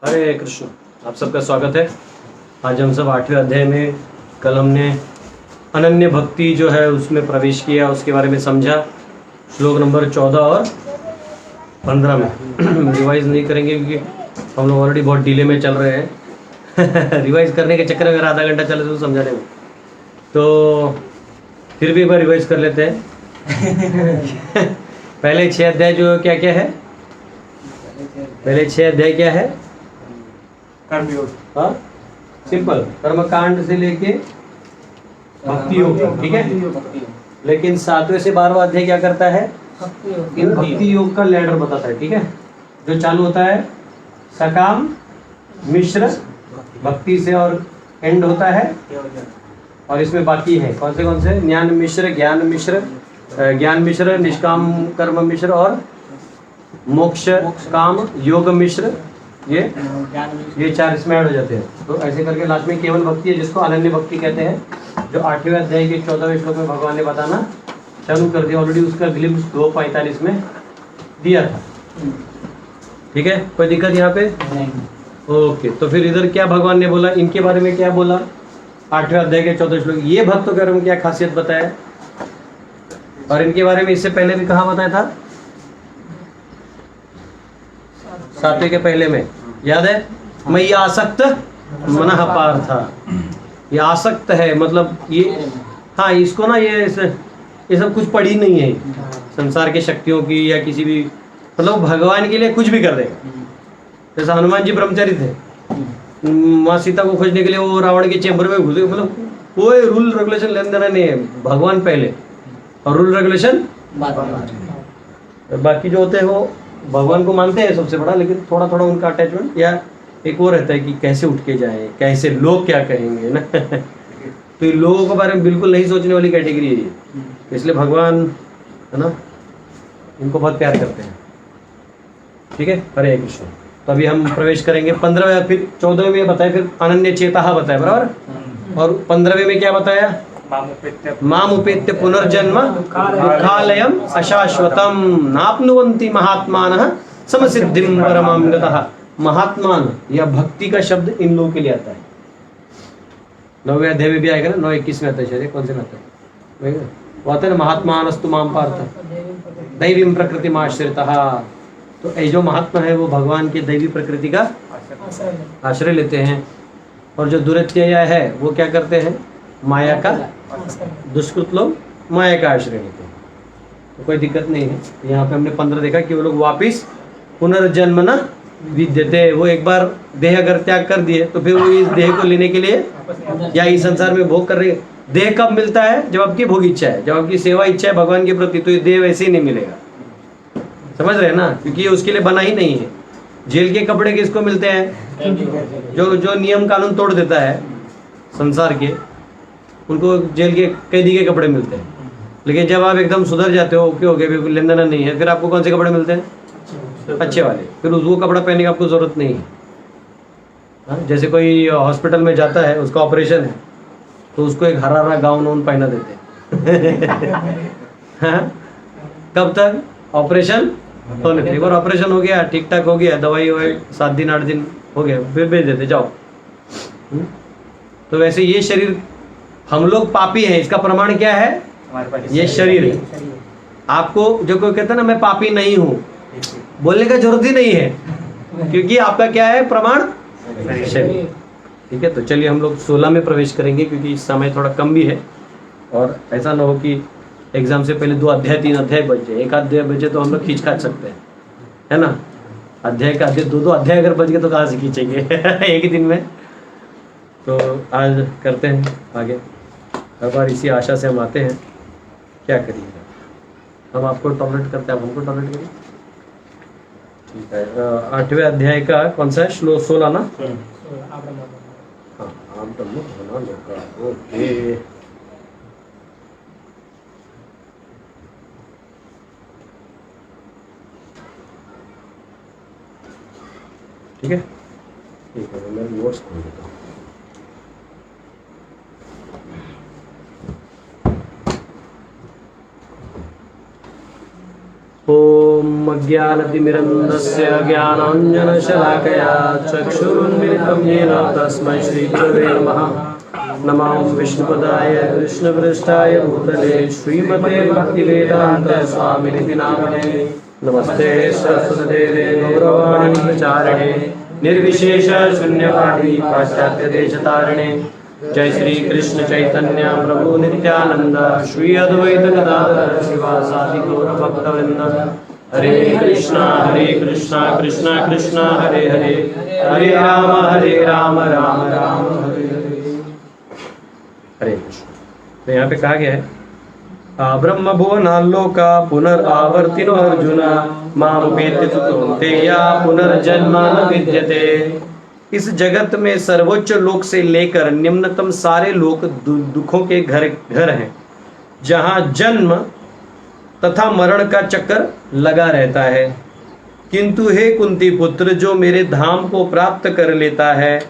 हरे कृष्ण। आप सबका स्वागत है। आज हम सब 8वें अध्याय में, कल हमने अनन्य भक्ति जो है उसमें प्रवेश किया, उसके बारे में समझा। श्लोक नंबर 14 और 15 में रिवाइज नहीं करेंगे क्योंकि हम लोग ऑलरेडी बहुत डिले में चल रहे हैं रिवाइज करने के चक्कर में मेरा आधा घंटा चले तो समझाने में, तो फिर भी एक बार रिवाइज कर लेते हैं पहले 6 अध्याय जो क्या क्या है, पहले 6 अध्याय क्या है? कर्मयोग। हाँ, सिंपल कर्म कांड से लेके भक्ति योग, ठीक है। लेकिन 7वें से 12वां अध्याय क्या करता है? इन भक्ति योग का लैडर बताता है, ठीक है। जो चालू होता है सकाम मिश्र भक्ति से और एंड होता है, और इसमें बाकी है कौन से ज्ञान मिश्र, ज्ञान मिश्र, निष्काम कर्म मिश्र और मोक्ष काम योग मिश्र, ये 4 इसमें ऐड हो जाते हैं। तो ऐसे करके लास्ट में केवल भक्ति है जिसको अनन्य भक्ति कहते हैं, जो 8वें अध्याय के 14वें श्लोक में भगवान ने बताना चालू कर दिया। ऑलरेडी उसका ग्लिम्स 2:45 में दिया था, ठीक है। कोई दिक्कत यहाँ पे? ओके, तो फिर इधर क्या भगवान ने बोला, इनके बारे में क्या बोला 8वें अध्याय के 14वें श्लोक? ये भक्तों के बारे में क्या खासियत बताया, और इनके बारे में इससे पहले भी कहाँ बताया था? 7वें के पहले में, याद है? मैं आसक्त मनः पार्थ, ये आसक्त है, मतलब ये, हाँ, इसको ना ये सब कुछ पड़ी नहीं है संसार के शक्तियों की या किसी भी, मतलब भगवान के लिए कुछ भी कर देगा। जैसा हनुमान जी ब्रह्मचारी थे, माँ सीता को खोजने के लिए वो रावण के चेंबर में घुसे, मतलब कोई रूल रेगुलेशन लेन देना नहीं है, भगवान पहले और रूल रेगुलेशन बाकी जो होते हैं वो भगवान को मानते हैं सबसे बड़ा, लेकिन थोड़ा थोड़ा उनका अटैचमेंट या एक वो रहता है कि कैसे उठ के जाए, कैसे लोग क्या कहेंगे ना तो इन लोगों के बारे में बिल्कुल नहीं सोचने वाली कैटेगरी है ये, इसलिए भगवान है ना इनको बहुत प्यार करते हैं, ठीक है। हरे कृष्ण। तो अभी हम प्रवेश करेंगे 15वें, फिर 14वें में बताया, फिर अनन्य चेता बताया, बराबर। और 15वें में क्या बताया? माम उपेत्य पुनर्जन्म दुःखालयम अशाश्वतम नाप्नुवन्ति महात्मानः समसिद्धिं परमां गतः। महात्मान या भक्ति का शब्द इन लोगों के लिए आता है। 9वें अध्याय में भी आएगा ना, 9:21 में आता है शायद, कौन से में आता है? वो आता है ना, महात्मानस्तु मां पार्थ दैवीं प्रकृतिम् आश्रितः। तो ये जो महात्मा है वो भगवान की दैवी प्रकृति का आश्रय लेते हैं, और जो दुरत्यय है वो क्या करते हैं? माया का, दुष्कृत लोग माया का आश्रय लेते हैं। तो कोई दिक्कत नहीं है। यहाँ पे हमने 15 देखा कि वो लोग वापिस पुनर्जन्म न विद्यते, वो एक बार देह अगर त्याग कर दिए तो फिर वो इस देह को लेने के लिए या इस संसार में भोग कर रहे हैं। देह कब मिलता है? जब आपकी भोग इच्छा है, जब आपकी सेवा इच्छा है भगवान के प्रति, तो ये देह वैसे ही नहीं मिलेगा, समझ रहे हैं ना, क्योंकि ये उसके लिए बना ही नहीं है। जेल के कपड़े किसको मिलते हैं? जो नियम कानून तोड़ देता है संसार के, उनको जेल के कैदी के कपड़े मिलते हैं। लेकिन जब आप एकदम सुधर जाते हो, ओके हो गए, बिल्कुल लेन देना नहीं है, फिर आपको कौन से कपड़े मिलते हैं? अच्छे वाले। फिर वो कपड़ा पहनने की आपको जरूरत नहीं है। हाँ, जैसे कोई हॉस्पिटल में जाता है, उसका ऑपरेशन है, तो उसको एक हरा हरा गाउन वाउन पहना देते हैं हाँ? कब तक? ऑपरेशन होने तक। एक बार ऑपरेशन हो गया, ठीक ठाक हो गया, दवाई ववाई 7 दिन 8 दिन हो गया, फिर भेज देते, जाओ। तो वैसे ये शरीर, हम लोग पापी हैं, इसका प्रमाण क्या है? ये शरीर है। आपको जो कोई कहता है ना मैं पापी नहीं हूँ, बोलने का जरूरत ही नहीं है, क्योंकि आपका क्या है? प्रमाण शरीर, ठीक है। तो चलिए हम लोग 16 में प्रवेश करेंगे, क्योंकि समय थोड़ा कम भी है, और ऐसा ना हो कि एग्जाम से पहले 2 अध्याय 3 अध्याय बच जाए। 1 अध्याय बचे तो हम लोग खींच खाच सकते हैं, है ना। अध्याय का 2 अध्याय अगर बच गए तो कहाँ से खींचेंगे एक ही दिन में। तो आज करते हैं आगे। हर बार इसी आशा से हम आते हैं, क्या करिएगा, हम आपको टॉलरेट करते हैं, आप हमको टॉलरेट करिए, ठीक है। 8वें अध्याय का कौन सा है? श्लोक 16 ना? हाँ, ओके। ठीक है, ठीक है, मैं नोट्स खोल देता हूँ। ओम ओमज्ञानतिमिरन्दस्य ज्ञानाञ्जनशलाकया चक्षुरुन्मिलितं येन तस्मै श्रीगुरवे नमः। नमो विष्णुपदाय कृष्णपृष्ठाय भूतले श्रीमते भक्तिवेदान्त स्वामिनिति नामिने। नमस्ते सरस्वतीदेवे गौरवाणी प्रचारिणे निर्विशेष शून्यवादी पाश्चात्य देशतारिणे। जय श्री कृष्ण चैतन्य प्रभु नित्यानंद श्री अद्वैत गदाधर शिवासादि गौर भक्तवृंद। हरे कृष्णा कृष्णा कृष्णा हरे हरे, हरे राम राम राम हरे हरे। हरे कृष्ण। तो यहाँ पे कहा गया है ब्रह्म भुवनाल्लोका पुनरावर्तिनो अर्जुन मामुपेत्य तु कौन्तेया पुनर्जन्म न विद्यते। इस जगत में सर्वोच्च लोक से लेकर निम्नतम सारे लोक दुखों के घर हैं, जहां जन्म तथा मरण का चक्कर लगा रहता है। किंतु हे कुंती पुत्र, जो मेरे धाम को प्राप्त कर लेता है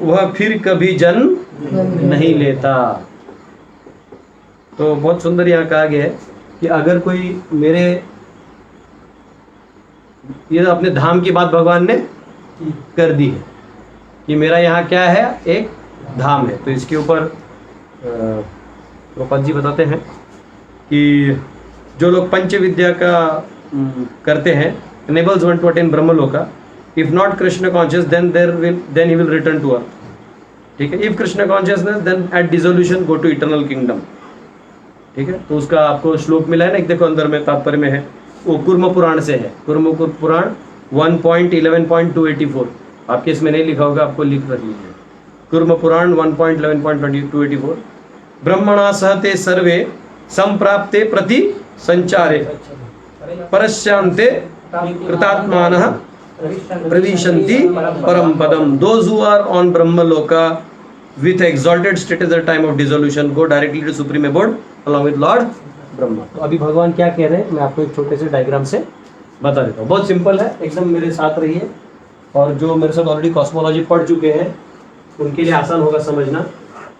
वह फिर कभी जन्म नहीं लेता। तो बहुत सुंदर यहाँ कहा गया है कि अगर कोई मेरे, ये अपने धाम की बात भगवान ने कर दी है कि मेरा यहाँ क्या है, एक धाम है। तो इसके ऊपर गोपाल जी बताते हैं कि जो लोग पंच विद्या का करते हैं, enables one to attain ब्रह्मलोका, if not Krishna conscious then he will return to earth। ठीक है, if Krishna consciousness then at dissolution go to eternal kingdom। ठीक है, तो उसका आपको श्लोक मिला है ना, एक देखो अंदर में तात्पर्य में है, वो कुर्म पुराण से है। कुर्म पुराण 1.11.284, आपके इसमें नहीं लिखा होगा, आपको लिख रख लीजिए। कुर्म पुराण 1.11.284। ब्रह्मणा सहते सर्वे संप्राप्ते प्रति संचारे परस्यांते कृतात्मानः प्रविशन्ति परम पदम। Those who are on Brahmaloka with exalted status at the time of dissolution go directly to supreme abode along with Lord Brahma. तो अभी भगवान क्या कह रहे हैं, मैं आपको एक छोटे से डायग्राम से बता देता हूँ। बहुत सिंपल है, एकदम मेरे साथ रहिए। और जो मेरे साथ ऑलरेडी कॉस्मोलॉजी पढ़ चुके हैं उनके लिए आसान होगा समझना।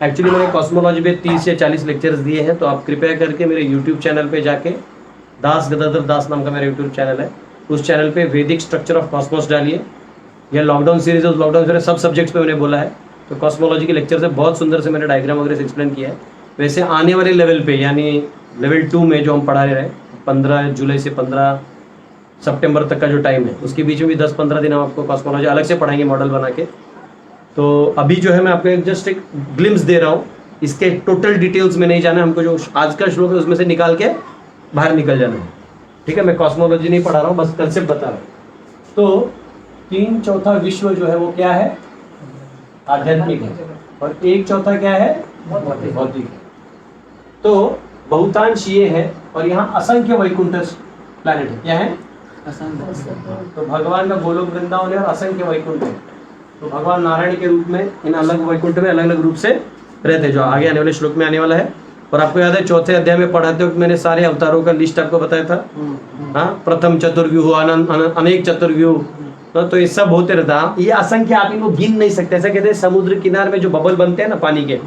एक्चुअली मैंने कॉस्मोलॉजी पे 30 या 40 लेक्चर्स दिए हैं, तो आप कृपया करके मेरे यूट्यूब चैनल पे जाके, दास गदाधर दास नाम का मेरा यूट्यूब चैनल है, उस चैनल पे वैदिक स्ट्रक्चर ऑफ कॉस्मोस डालिए। यह लॉकडाउन सीरीज है, उस लॉकडाउन सीरीज सब सब्जेक्ट्स पे मैंने बोला है। तो कॉस्मोलॉजी के लेक्चर से बहुत सुंदर से मैंने डायग्राम वगैरह से एक्सप्लेन किया है। वैसे आने वाले लेवल पे यानी लेवल 2 में जो हम पढ़ा रहे हैं 15 जुलाई से 15 सितंबर तक का जो टाइम है, उसके बीच में भी 10-15 दिन हम आपको कॉस्मोलॉजी अलग से पढ़ाएंगे मॉडल बना के। तो अभी जो है मैं आपको जस्ट एक ग्लिम्स दे रहा हूँ, इसके टोटल डिटेल्स में नहीं जाना है हमको। जो आज का श्लोक है उसमें से निकाल के बाहर निकल जाना है। ठीक है, मैं कॉस्मोलॉजी नहीं पढ़ा रहा हूँ, बस कंसेप्ट बता रहा हूँ। तो 3/4 विश्व जो है वो क्या है, आध्यात्मिक है, और 1/4 क्या है, भौतिक है। तो बहुतांश ये है, और यहाँ असंख्य वैकुंठ प्लैनेट है। क्या है, तो भगवान का गोलोक वृंदावन है और असंख्य वैकुंठ है। तो भगवान नारायण के रूप में इन अलग वैकुंठ में अलग अलग रूप से रहते हैं, जो आगे आने वाले श्लोक में आने वाला है। और आपको याद है 4थे अध्याय में पढ़ाते वक्त मैंने सारे अवतारों का लिस्ट आपको बताया था। हाँ, प्रथम चतुर्व्यूह, अनेक चतुर्व्यूह, तो ये सब होते रहता। ये असंख्य, आप इनको गिन नहीं सकते। ऐसा कहते हैं समुद्र किनारे में जो बबल बनते हैं ना पानी के,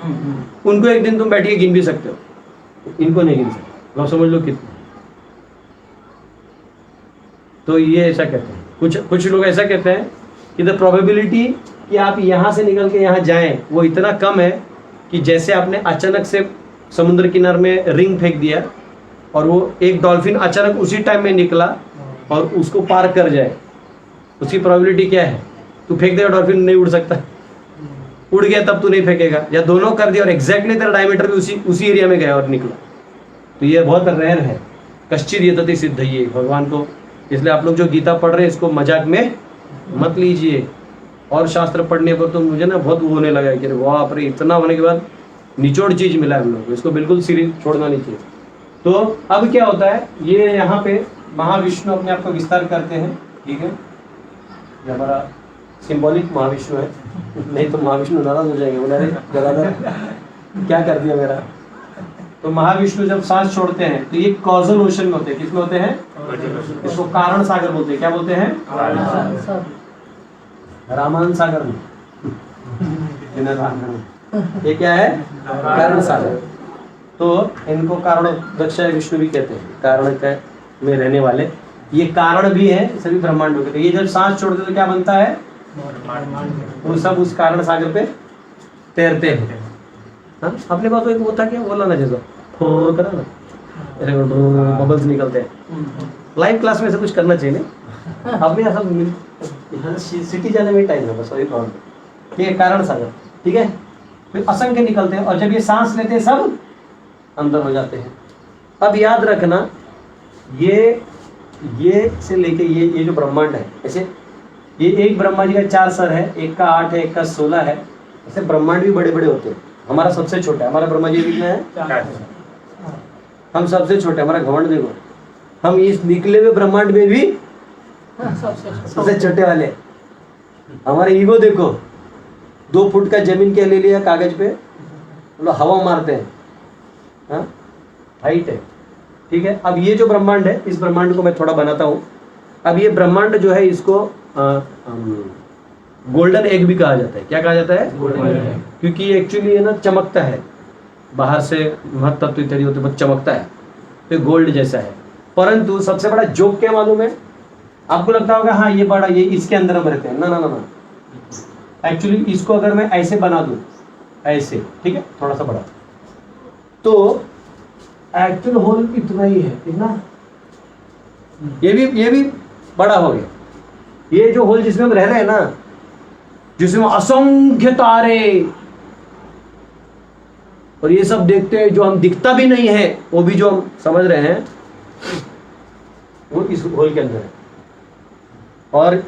उनको एक दिन तुम बैठ के गिन भी सकते हो, इनको नहीं गिन सकते। आप समझ लो कितने। तो ये ऐसा कहते हैं, कुछ लोग ऐसा कहते हैं कि द प्रोबेबिलिटी कि आप यहाँ से निकल के यहाँ जाएं वो इतना कम है कि जैसे आपने अचानक से समुद्र किनारे में रिंग फेंक दिया और वो एक डॉल्फिन अचानक उसी टाइम में निकला और उसको पार कर जाए, उसकी प्रोबेबिलिटी क्या है? तू फेंक देगा डॉल्फिन नहीं उड़ सकता, उड़ गया तब तू नहीं फेंकेगा, या दोनों कर दिया और एग्जैक्टली तेरा डायमीटर भी उसी एरिया में गया और निकला। तो ये बहुत रेयर है। कश्चित यतते सिद्ध ये भगवान को। इसलिए आप लोग जो गीता पढ़ रहे हैं इसको मजाक में मत लीजिए। और शास्त्र पढ़ने पर तो मुझे ना बहुत वो होने लगा कि वाह अरे इतना होने के बाद निचोड़ चीज मिला है हम लोग को, इसको बिल्कुल सीरियस छोड़ना नहीं चाहिए। तो अब क्या होता है, ये यहाँ पे महाविष्णु अपने आप को विस्तार करते हैं। ठीक है, ये हमारा सिंबॉलिक महाविष्णु है, नहीं तो महाविष्णु नाराज हो जाएंगे, बोले अरे गदाधर क्या कर दिया मेरा। तो महाविष्णु जब सांस छोड़ते हैं तो ये कॉजल ओशन में होते हैं। किसमें होते हैं? इसको कारण सागर बोलते हैं। क्या बोलते हैं? रामानंद सागर में। ये क्या है? कारण सागर। तो इनको कारण दक्ष विष्णु भी कहते हैं, कारण में रहने वाले ये कारण भी है सभी ब्रह्मांडों के। तो ये जब सांस छोड़ते तो क्या बनता है, वो सब उस कारण सागर पे तैरते हैं। हाँ, अपने पास तो एक वो था क्या, बोला ना जैसा फोर करा ना, बबल्स निकलते हैं। लाइव क्लास में ऐसा कुछ करना चाहिए ना, अपने यहाँ सिटी जाने में टाइम है बस, वही प्रॉब्लम। ये कारण सागर, ठीक है। फिर असंख्य निकलते हैं, और जब ये सांस लेते हैं सब अंदर हो जाते हैं। अब याद रखना, ये से लेके ये जो ब्रह्मांड है, ऐसे ये एक ब्रह्मा जी का 4 सर है, एक का 8 है, एक का 16 है। ऐसे ब्रह्मांड भी बड़े बड़े होते हैं। हमारा सबसे छोटा है, हमारा ब्रह्मा जी कितना है, हम सबसे छोटे। हमारा घमंड देखो, हम इस निकले हुए ब्रह्मांड में भी सबसे छोटे वाले। हमारे ईगो देखो, 2 फुट का जमीन क्या ले लिया कागज पे, मतलब हवा मारते हैं, हाँ हाइट है, ठीक है। अब ये जो ब्रह्मांड है, इस ब्रह्मांड को मैं थोड़ा बनाता हूँ। अब ये ब्रह्मांड जो है, इसको गोल्डन एग भी कहा जाता है। क्या कहा जाता है, गोल्डन एग, क्योंकि ये एक्चुअली है ना चमकता है, बाहर से महत्व इत्यादि होते बस चमकता है, तो गोल्ड जैसा है। परंतु सबसे बड़ा जोक क्या मालूम है आपको, लगता होगा हाँ ये बड़ा, ये इसके अंदर हम रहते हैं। ना ना ना ना, एक्चुअली इसको अगर मैं ऐसे बना दूं, ऐसे, ठीक है, थोड़ा सा बड़ा, तो एक्चुअल होल इतना ही है, इतना। ये भी बड़ा हो गया। ये जो होल जिसमें हम रह रहे हैं ना, जिसमें असंख्य तारे और ये सब देखते हैं, जो हम दिखता भी नहीं है, वो भी जो हम समझ रहे हैं, वो इस होल के अंदर है। और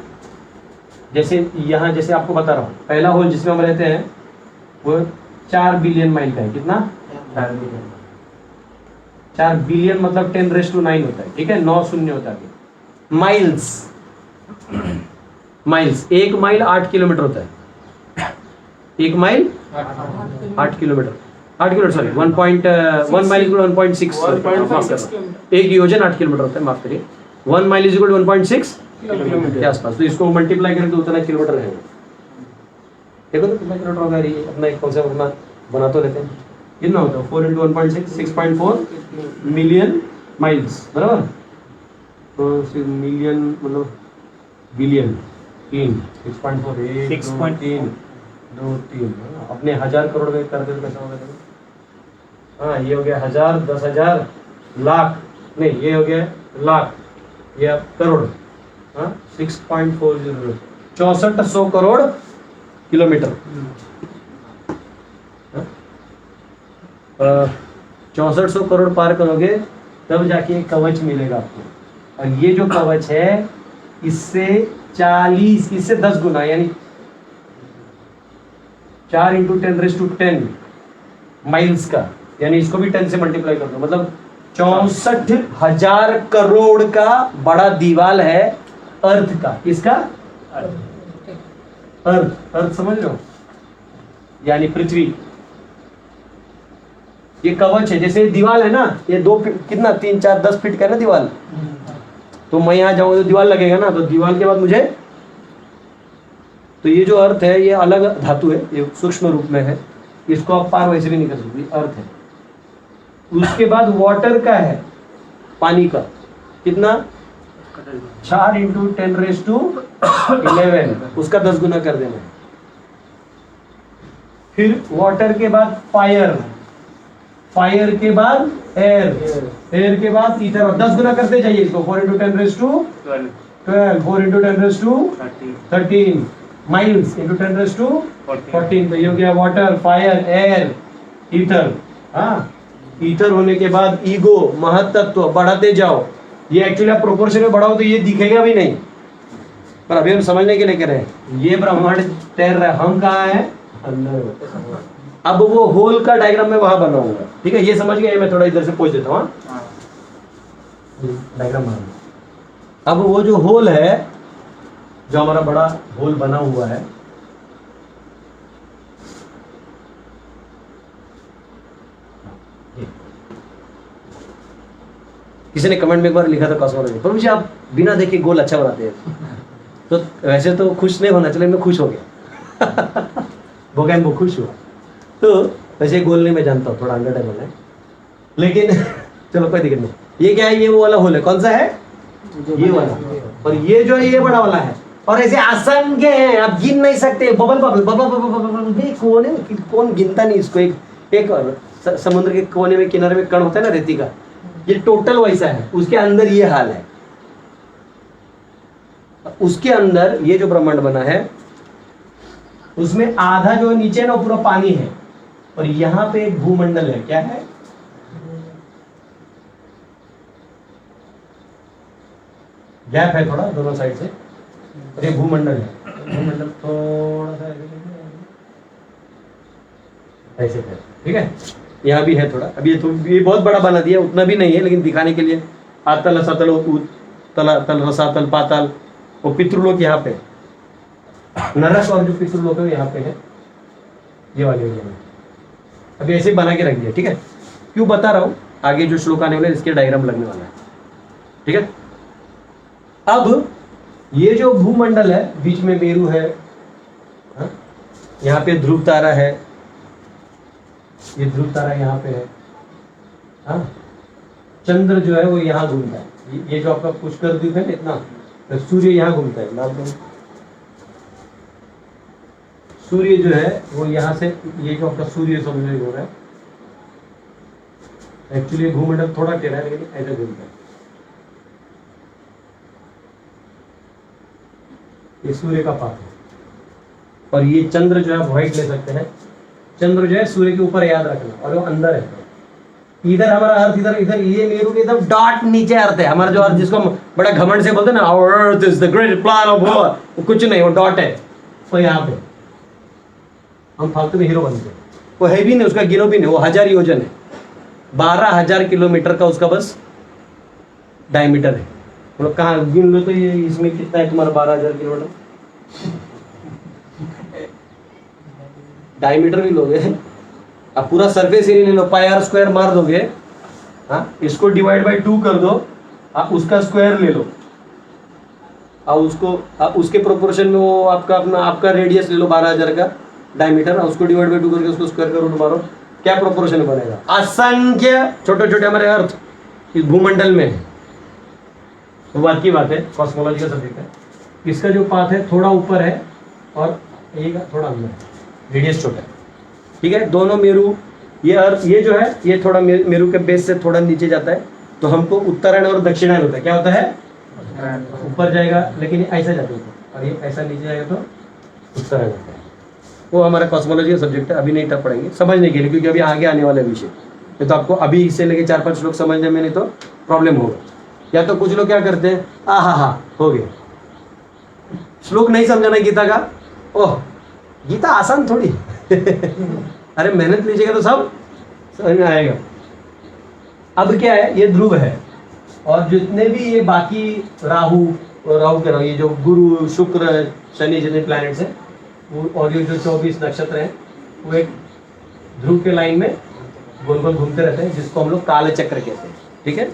जैसे यहाँ, जैसे आपको बता रहा हूँ, पहला होल जिसमें हम रहते हैं वो 4 बिलियन माइल का है। कितना, 4 बिलियन। 4 बिलियन मतलब 10⁹ होता है, ठीक है, 9 शून्य होता है। माइल्स, माइल्स, 1 माइल 8 किलोमीटर होता है। 1 mile 8 kilometre, 8 kilometre sorry, 1 mile equal 1.6, एक योजन 8 किलोमीटर होता है, माफ करिए। 1 माइल इज इक्वल 1.6 किलोमीटर के आसपास। तो इसको मल्टीप्लाई करें तो उतना किलोमीटर रहेगा। देखो तो कितना किलोमीटर होगा, ये अपना एक कॉन्सेप्ट अपना बना तो लेते हैं। कितना होता है, 4 × 1.6, 6.4 मिलियन माइल्स, बराबर। तो मिलियन मतलब बिलियन, 3, 6.4, 1, 2, 3, अपने 1000 करोड़ में कर दे तो कैसा होगा। हाँ, ये हो गया 1000, 10,000, लाख, नहीं ये हो गया लाख, ये करोड़। हाँ, 6.40, 6400 करोड़ किलोमीटर। 6400 करोड़ पार करोगे तब जाके एक कवच मिलेगा आपको। और ये जो कवच है, इससे 10 गुना, यानी 4 × 10⁻10 माइल्स का, यानी इसको भी 10 से मल्टीप्लाई कर दो, मतलब 64,000 करोड़ का बड़ा दीवाल है अर्थ का। किसका, अर्थ समझ रहे हो, यानी पृथ्वी। ये कवच है, जैसे दीवाल है ना, ये 2 फीट, कितना 3, 4, 10 फीट का है ना दीवाल। तो मैं यहाँ जाऊंगा तो दीवाल लगेगा ना, तो दीवाल के बाद मुझे, तो ये जो अर्थ है, ये अलग धातु है, ये सूक्ष्म रूप में है, इसको आप पार वैसे भी नहीं कर सकते, अर्थ है। उसके बाद वाटर का है, पानी का, कितना 4 × 10⁻11, उसका 10 गुना कर देना। फिर वाटर के बाद फायर, फायर के बाद एयर, एयर के बाद ईथर, 10 गुना करते जाइए इसको। 4 × 10⁻12, 4 × 10⁻13 माइल्स, × 10⁻14। तो ये हो गया वाटर, फायर, एयर, ईथर। हाँ, ईथर होने के बाद ईगो, महत्त्व, बढ़ाते जाओ। ये एक्चुअली आप प्रोपोर्शन में बढ़ाओ तो ये दिखेगा भी नहीं, पर अभी हम समझने के लिए कह रहे हैं। ये ब्रह्मांड तैर रहा है, हम कहाँ हैं, अंदर। अब वो होल का डायग्राम मैं वहां बनाऊंगा, ठीक है, ये समझ गए। मैं थोड़ा इधर से पूछ देता हूँ, डायग्राम बना। अब वो जो होल है, जो हमारा बड़ा होल बना हुआ है, किसी ने कमेंट में एक बार लिखा था कॉस्मोलॉजी, प्रभु जी आप बिना देखे गोल अच्छा बनाते हैं। तो वैसे तो खुश नहीं होना चाहिए, मैं खुश हो गया। भगवान वो खुश हुआ। तो वैसे गोल नहीं मैं जानता हूँ, थोड़ा अंडरटेबल है, लेकिन चलो कोई दिक्कत नहीं। ये क्या है, ये वो वाला होल है, कौन सा है, ये वाला, और ये जो है ये बड़ा वाला है, और ऐसे असंख्य हैं, आप गिन नहीं सकते। Bubble bubble bubble bubble bubble भी कौन है, कौन गिनता नहीं इसको। एक और समुद्र के कोने में किनारे में कण होता है ना रेती का, ये टोटल वैसा है। उसके अंदर ये हाल है, उसके अंदर ये जो ब्रह्मांड बना है उसमें आधा जो नीचे है ना पूरा पानी है, और यहाँ पे एक भूमंडल है। क्या है? गैप है थोड़ा दोनों साइड से, और ये भूमंडल है। भूमंडल थोड़ा सा ऐसे है, ठीक है। यहाँ भी है थोड़ा, अब ये बहुत बड़ा बना दिया, उतना भी नहीं है, लेकिन दिखाने के लिए। आतल असतल तल तल रसातल पाताल, वो पितृलोक यहाँ पे, नरक और जो पितृलोक है यहाँ पे है, ये वाले एरिया में। अभी ऐसे बना के रख दिया, ठीक है। क्यों बता रहा हूँ, आगे जो श्लोक आने वाले इसके डायग्राम लगने वाला है, ठीक है। अब ये जो भूमंडल है, बीच में मेरू है, यहाँ पे ध्रुव तारा है, ये ध्रुव तारा यहाँ पे है, हाँ। चंद्र जो है वो यहाँ घूमता है, ये जो आपका पुष्कर द्वीप है ना इतना, तो सूर्य यहाँ घूमता है। लाल रंग सूर्य जो है वो यहाँ से, ये जो आपका सूर्य समझ हो रहा है, एक्चुअली भूमंडल थोड़ा टेढ़ा है लेकिन ऐसे घूमता है। ये सूर्य का पाथ है, और ये चंद्र जो है आप व्हाइट ले सकते हैं। चंद्र जो है सूर्य के ऊपर, याद रखना, और वो अंदर है। इधर हमारा अर्थ, इधर इधर ये मेरू के एकदम डॉट नीचे अर्थ है हमारा, जो अर्थ जिसको हम बड़ा घमंड से बोलते हैं ना, our earth is the great plan of God, वो कुछ नहीं, वो डॉट है। वो यहाँ पे हम फालतू में हीरो बनते हैं। वो है भी नहीं, उसका गिनो भी नहीं, वो 1000 योजन है, 12,000 किलोमीटर का उसका बस डायमीटर है। मतलब कहाँ गिन लो तो ये इसमें कितना है तुम्हारा 12,000 किलोमीटर डायमीटर भी लोगे। अब पूरा सरफेस एरिया ले लो, पाई आर स्क्वायर मार दोगे, हाँ, इसको डिवाइड बाय 2 कर दो, आप उसका स्क्वायर ले लो, और उसको उसके प्रोपोर्शन में वो आपका रेडियस ले लो 12,000 का डायमीटर, और उसको डिवाइड बाय 2 करके उसको स्क्वायर का रूट मारो, क्या प्रोपोर्शन बनेगा? असंख्य छोटे छोटे हमारे अर्थ इस भूमंडल में है। तो बात की बात है, कॉस्मोलॉजी का सब्जेक्ट है। इसका जो पाथ है थोड़ा ऊपर है, और ये थोड़ा अंदर है, रेडियस छोटा है, ठीक है। दोनों मेरू, ये अर्थ, ये जो है ये थोड़ा मेरू के बेस से थोड़ा नीचे जाता है, तो हमको उत्तरायण और दक्षिणायन होता है। क्या होता है? ऊपर जाएगा, लेकिन ऐसा जाता है, और ये ऐसा नीचे जाएगा तो उत्तरायण होता है। वो हमारा कॉस्मोलॉजी का सब्जेक्ट है, अभी नहीं टप पढ़ेंगे, समझने के लिए, क्योंकि अभी आगे आने वाले विषय ये तो आपको अभी इससे लेके 4-5 श्लोक समझने में नहीं तो प्रॉब्लम होगा। या तो कुछ लोग क्या करते हैं, हा हो गया, श्लोक नहीं समझाना गीता का, ओह गीता आसान थोड़ी अरे मेहनत लीजिएगा तो सब समझ में आएगा। अब क्या है, ये ध्रुव है, और जितने भी ये बाकी राहु कह रहा हूँ, ये जो गुरु शुक्र शनि जितने प्लैनेट्स हैं, वो और ये जो 24 नक्षत्र हैं, वो एक ध्रुव के लाइन में गोल गोल घूमते रहते हैं, जिसको हम लोग काल चक्र कहते हैं, ठीक है।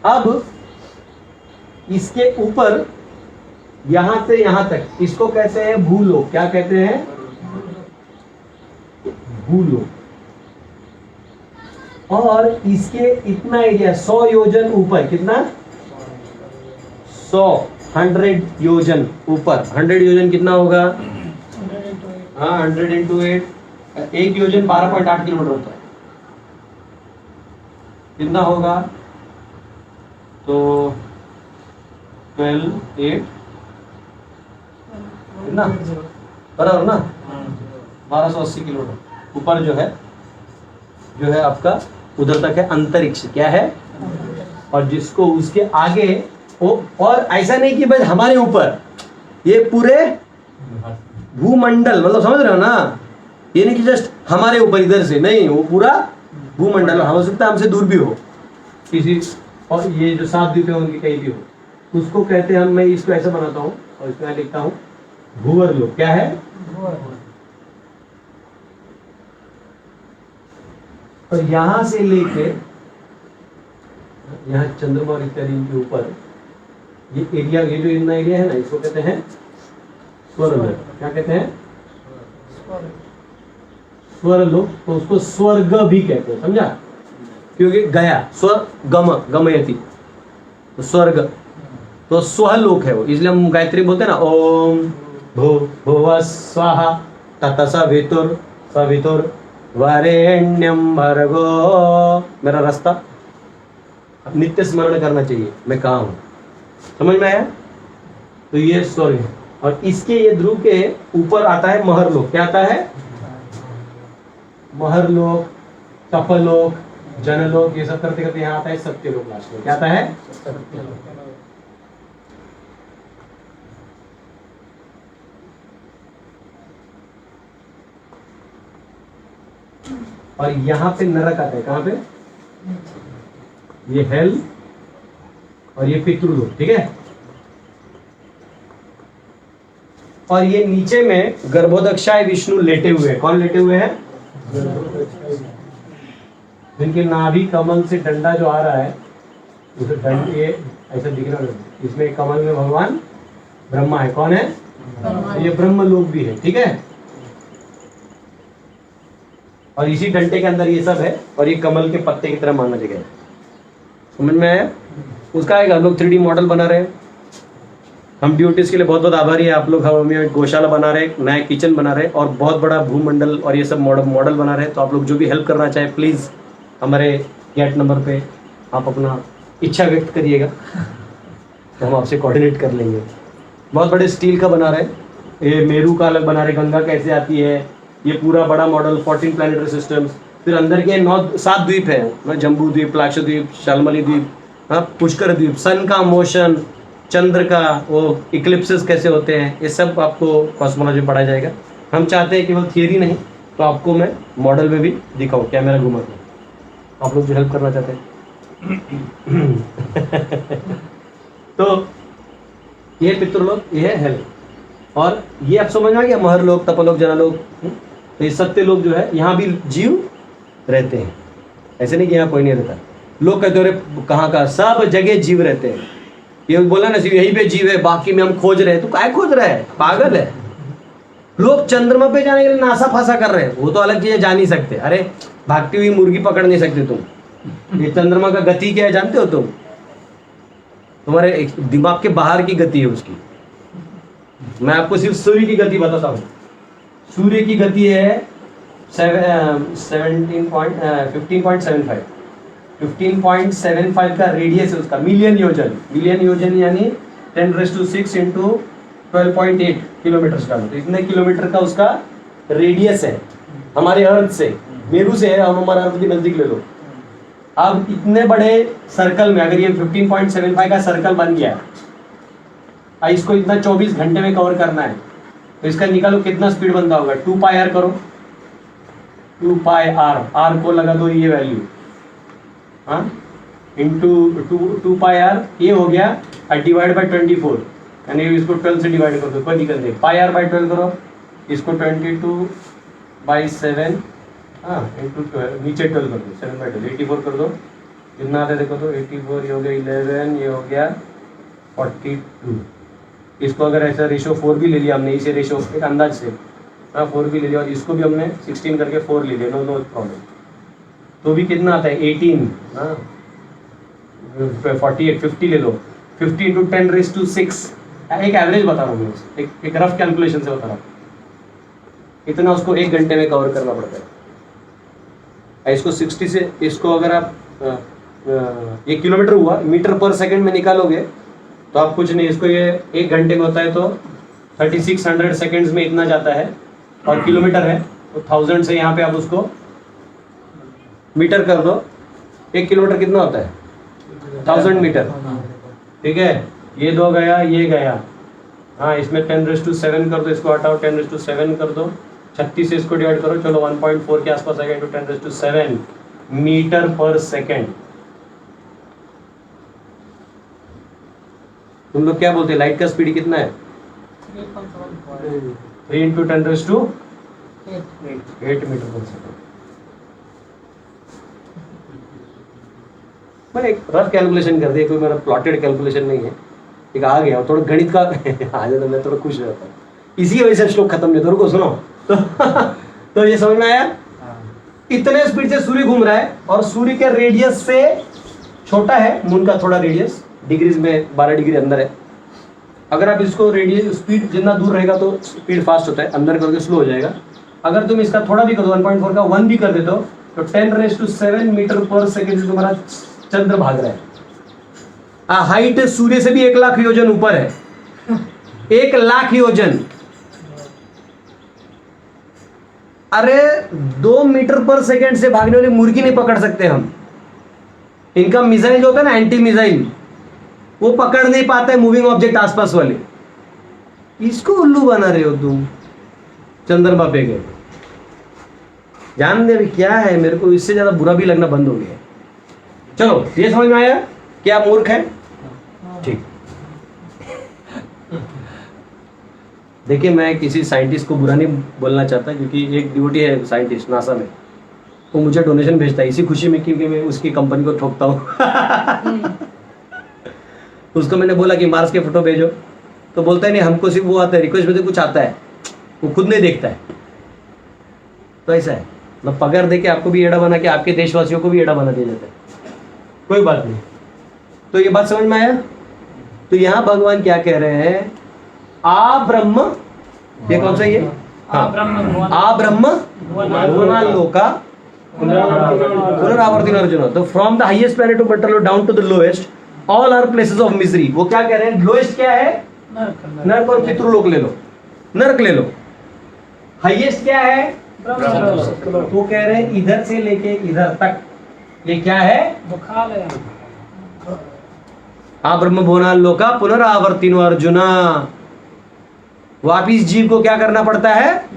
अब इसके ऊपर यहां से यहां तक, इसको कहते हैं भूलोक। क्या कहते हैं? भूलोक। और इसके इतना एरिया 100 योजन ऊपर, कितना? 100 योजन ऊपर। 100 योजन कितना होगा? हाँ, 100 into 8, 1 योजन 12.8 किलोमीटर होता है। कितना होगा? तो 12, 8 कितना बराबर ना, 1280 किलोमीटर ऊपर जो है आपका उधर तक है अंतरिक्ष। क्या है? और जिसको उसके आगे वो, और ऐसा नहीं कि बस हमारे ऊपर, ये पूरे भूमंडल, मतलब समझ रहे हो ना, ये नहीं कि जस्ट हमारे ऊपर इधर से, नहीं, वो पूरा भूमंडल हो सकता है, हमसे दूर भी हो किसी, और ये जो 7 द्वीप है उनके कहीं भी हो, उसको कहते हैं हम, मैं इसको ऐसा बनाता हूँ और इसमें लिखता हूँ भूवर लोक। क्या है? और यहां से लेके यहाँ चंद्रमा और इत्यादि के ऊपर ये एरिया, ये जो इतना एरिया है ना, इसको कहते हैं स्वर्ग। क्या कहते हैं? स्वर्लोक। तो उसको स्वर्ग भी कहते हैं, समझा? क्योंकि गया स्वर्गम गमयति, तो स्वर्ग तो स्व लोक है वो, इसलिए हम गायत्री बोलते हैं ना, ओम भू भुव स्वाहा तत्सवितुर सवितुर वरेण्यम भर्गो। मेरा रास्ता नित्य स्मरण करना चाहिए, मैं कहाँ हूँ, समझ में आया? तो ये स्वर्ग है, और इसके ये ध्रुव के ऊपर आता है महरलोक। क्या आता है? महरलोक, तपलोक, जनलोक, ये सब करते करते यहाँ आता है सत्यलोक लास्ट में। क्या आता है? और यहाँ पे नरक आता है। कहाँ पे? ये हेल और ये पितृलोक, ठीक है। और ये नीचे में गर्भोदक्षाय विष्णु लेटे हुए हैं। कौन लेटे हुए हैं? जिनके नाभि कमल से डंडा जो आ रहा है, उसे दंड ये ऐसा दिख रहा है, इसमें कमल में भगवान ब्रह्मा है। कौन है? ये ब्रह्म लोक भी है, ठीक है। और इसी डंडे के अंदर ये सब है, और ये कमल के पत्ते की तरह माना जगह है। समझ में आया? उसका एक हम लोग 3D मॉडल बना रहे हैं। हम ड्यूटीज के लिए बहुत बहुत आभारी है आप लोग। हमें गौशाला बना रहे हैं, नया किचन बना रहे हैं, और बहुत बड़ा भूमंडल और ये सब मॉडल बना रहे हैं। तो आप लोग जो भी हेल्प करना चाहे प्लीज़ हमारे गेट नंबर पे आप अपना इच्छा व्यक्त करिएगा, तो हम आपसे कोऑर्डिनेट कर लेंगे। बहुत बड़े स्टील का बना रहे हैं, ये मेरू का अलग बना रहे, गंगा कैसे आती है, ये पूरा बड़ा मॉडल 14 प्लैनेटरी सिस्टम्स। फिर अंदर के 7 द्वीप है, जम्बू द्वीप, लाक्षद्वीप, शालमली द्वीप, पुष्कर द्वीप, सन का मोशन, चंद्र का वो इक्लिप्सेस कैसे होते हैं, ये सब आपको कॉस्मोलॉजी में पढ़ाया जाएगा। हम चाहते हैं केवल थियरी नहीं, तो आपको मैं मॉडल में भी दिखाऊँ। क्या मेरा घुमा के आप लोग जो हेल्प करना चाहते हैं। तो ये पितृलोक, ये है हेल, और ये आप समझ में आ गया, महरलोक, तपलोक, जनलोक। तो ये सत्यलोक जो है, यहाँ भी जीव रहते हैं। ऐसे नहीं कि यहाँ कोई नहीं रहता। लोग कहते हो कहाँ का, सब जगह जीव रहते हैं। ये बोला ना, सिर्फ यहीं पे जीव है, बाकी में हम खोज रहे हैं। तो काय खोज रहा है, पागल है। लोग चंद्रमा पे जाने के लिए नासा फासा कर रहे हैं, वो तो अलग चीजें जा नहीं सकते। अरे भागती हुई मुर्गी पकड़ नहीं सकते तुम। ये चंद्रमा का गति क्या है जानते हो तुम? तुम्हारे दिमाग के बाहर की गति है उसकी। मैं आपको सिर्फ सूर्य की गति बताता हूँ। सूर्य की गति है 15.75 का रेडियस है उसका, मिलियन योजन। मिलियन योजन यानी 10⁶ इंटू 12.8 किलोमीटर का। तो इतने किलोमीटर का उसका रेडियस है हमारे अर्थ से, मेरू से है। हम हमारा अर्थ भी नजदीक ले लो। अब इतने बड़े सर्कल में अगर ये 15.75 का सर्कल बन गया, इसको इतना 24 घंटे में कवर करना है, तो इसका निकालो कितना स्पीड बनता होगा। 2πr करो, 2πr, r को लगा दो ये वैल्यू, हाँ, इंटू 2πr, ये हो गया, डिवाइड बाई 24, यानी इसको 12 से डिवाइड कर दो, कोई दिक्कत नहीं। πr बाई 12 करो, इसको 22/7, हाँ, इंटू 12, नीचे 12 कर दो, 7/12, 84 कर दो। कितना आता है देखो तो, 84, ये हो गया 11, ये हो गया 42। इसको अगर ऐसा रेशो 4 भी ले लिया हमने, इसे रेशो एक अंदाज से, हाँ, 4 भी ले लिया, और इसको भी हमने 16 करके 4 ले लिया, नो प्रॉब्लम। तो भी कितना आता है 18, हाँ, 48, 50 ले लो, 50 इंटू 10⁶, एक एवरेज बता रहा हूँ मैं, एक रफ कैलकुलेशन से बता रहा हूँ। इतना उसको 1 घंटे में कवर करना पड़ता है। इसको 60 से, इसको अगर आप ये किलोमीटर हुआ, मीटर पर सेकंड में निकालोगे तो आप कुछ नहीं, इसको ये 1 घंटे में होता है तो 3600 सेकेंड्स में इतना जाता है, और किलोमीटर है तो 1000 से यहाँ पे आप उसको मीटर कर दो। 1 किलोमीटर कितना होता है? 1000 मीटर, ठीक है। ये 2 गया, ये गया, हाँ, इसमें 10�7 कर दो, इसको हटाओ, 10�7 कर दो, 36 से इसको डिवाइड करो, चलो 1.4 के आसपास आएगा, इंटू 10�7 मीटर पर सेकेंड। तुम लोग क्या बोलते हैं, लाइट का स्पीड कितना है? 3 इंटू 10⁸ मीटर पर सेकेंड। मैं एक रफ कैलकुलेशन कर दिया, कोई मेरा प्लॉटेड कैलकुलेशन नहीं है, एक आ गया। थोड़ा गणित का आ जाता, मैं थोड़ा खुश रहता हूँ। इसी वजह से श्लोक खत्म नहीं होता। रुको सुनो तो ये समझ में आया? इतने स्पीड से सूर्य घूम रहा है, और सूर्य के रेडियस से छोटा है मून का थोड़ा रेडियस, डिग्रीज में 12 डिग्री अंदर है। अगर आप इसको रेडियस स्पीड जितना दूर रहेगा तो स्पीड फास्ट होता है, अंदर करोगे स्लो हो जाएगा। अगर तुम इसका थोड़ा भी कर दो 1.4 का 1 भी कर देते हो तो 10⁻⁷ मीटर पर सेकेंड से तुम्हारा चंद्र भाग रहा है। हाइट सूर्य से भी 1,00,000 योजन ऊपर है, 1,00,000 योजन। अरे 2 मीटर पर सेकेंड से भागने वाली मुर्गी नहीं पकड़ सकते हम। इनका मिसाइल जो होता है ना, एंटी मिसाइल, वो पकड़ नहीं पाता है मूविंग ऑब्जेक्ट आसपास वाले। इसको उल्लू बना रहे हो तुम, चंद्रमा पे गए। जान दे क्या है, मेरे को इससे ज्यादा बुरा भी लगना बंद हो गया। चलो ये समझ में आया कि आप मूर्ख हैं। ठीक, देखिए मैं किसी साइंटिस्ट को बुरा नहीं बोलना चाहता, क्योंकि एक ड्यूटी है साइंटिस्ट नासा में, वो मुझे डोनेशन भेजता है इसी खुशी में क्योंकि मैं उसकी कंपनी को ठोकता हूँ। उसको मैंने बोला कि मार्स के फोटो भेजो, तो बोलता है नहीं, हमको सिर्फ वो आता है, रिक्वेस्ट भेजो कुछ आता है, वो खुद नहीं देखता है। तो ऐसा है, मतलब पगार दे के आपको भी एड़ा बना के आपके देशवासियों को भी एड़ा बना दिया जाता है। कोई बात नहीं। तो ये बात समझ में आया। तो यहाँ भगवान क्या कह रहे हैं, आ ब्रह्म, ये कौन सा ये, आ ब्रह्म भुवना लोका पुनरावर्तिनो अर्जुन। तो from the highest planet of बटरलो down to the lowest all are places of misery. वो क्या कह रहे हैं, लोएस्ट क्या है, नरक और पितृलोक ले लो, नरक ले लो। हाईएस्ट क्या है, तो कह रहे हैं इधर से लेके इधर तक ये क्या है, आ ब्रह्म भुवना लोका पुनरावर्तिनो अर्जुना। वापिस जीव को क्या करना पड़ता है,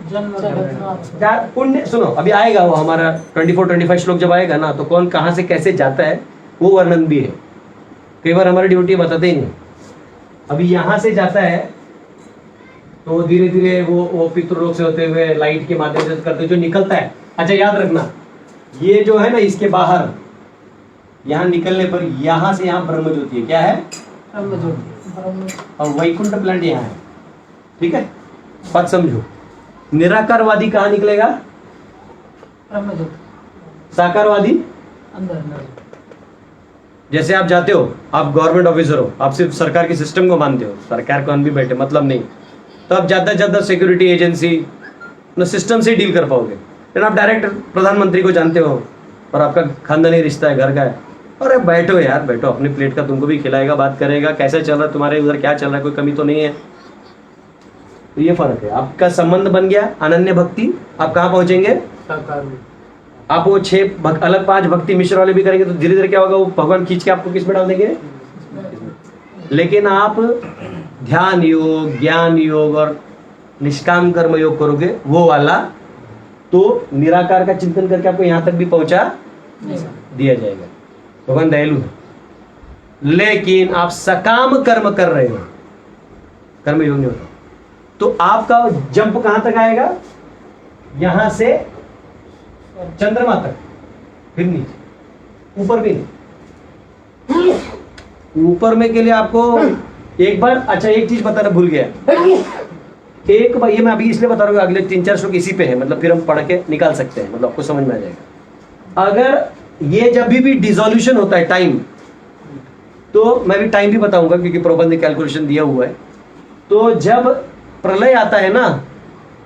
पुण्य। सुनो अभी आएगा वो हमारा 24-25 श्लोक जब आएगा ना, तो कौन कहां से कैसे जाता है वो वर्णन भी है। कई बार हमारी ड्यूटी बताते ही नहीं। अभी यहां से जाता है तो धीरे धीरे वो पितृलोक से होते हुए लाइट के माध्यम से करते जो निकलता है। अच्छा याद रखना, ये जो है ना इसके बाहर यहाँ निकलने पर यहाँ से यहाँ ब्रह्म ज्योति है, क्या है, और वैकुंठ प्लांट यहाँ है। ठीक है, बात समझो। निराकारवादी कहाँ निकलेगा, साकारवादी अंदर। जैसे आप जाते हो, आप गवर्नमेंट ऑफिसर हो, आप सिर्फ सरकार के सिस्टम को मानते हो, सरकार को भी बैठे मतलब नहीं, तो आप ज्यादा सिक्योरिटी एजेंसी सिस्टम से डील कर पाओगे। लेकिन आप डायरेक्ट प्रधानमंत्री को जानते हो और आपका खानदानी रिश्ता है, घर का है, अरे बैठो यार बैठो, अपनी प्लेट का तुमको भी खिलाएगा, बात करेगा, कैसा चल रहा है तुम्हारे उधर, क्या चल रहा है, कोई कमी तो नहीं है। तो ये फर्क है, आपका संबंध बन गया अनन्य भक्ति। आप कहाँ पहुंचेंगे, आप वो 6 अलग 5 भक्ति मिश्र वाले भी करेंगे तो धीरे धीरे क्या होगा, वो भगवान खींच के आपको किस में डाल देंगे। लेकिन आप ध्यान योग, ज्ञान योग और निष्काम कर्म योग करोगे वो वाला, तो निराकार का चिंतन करके आपको यहां तक भी पहुंचा दिया जाएगा। भगवान दयालु है। लेकिन आप सकाम कर्म कर रहे हो, कर्म योग नहीं होता, तो आपका जंप कहां तक आएगा, यहां से चंद्रमा तक, फिर नीचे, ऊपर भी नहीं। ऊपर में के लिए आपको एक बार, अच्छा एक चीज बताना भूल गया, एक बार ये मैं अभी इसलिए बता रहा हूँ, अगले 3-4 श्लोक इसी पे है, मतलब फिर हम पढ़ के निकाल सकते हैं, मतलब आपको समझ में आ जाएगा। अगर ये जब भी डिसोल्यूशन होता है टाइम, तो मैं भी टाइम भी बताऊंगा क्योंकि प्रबंध कैलकुलेशन दिया हुआ है। तो जब प्रलय आता है ना,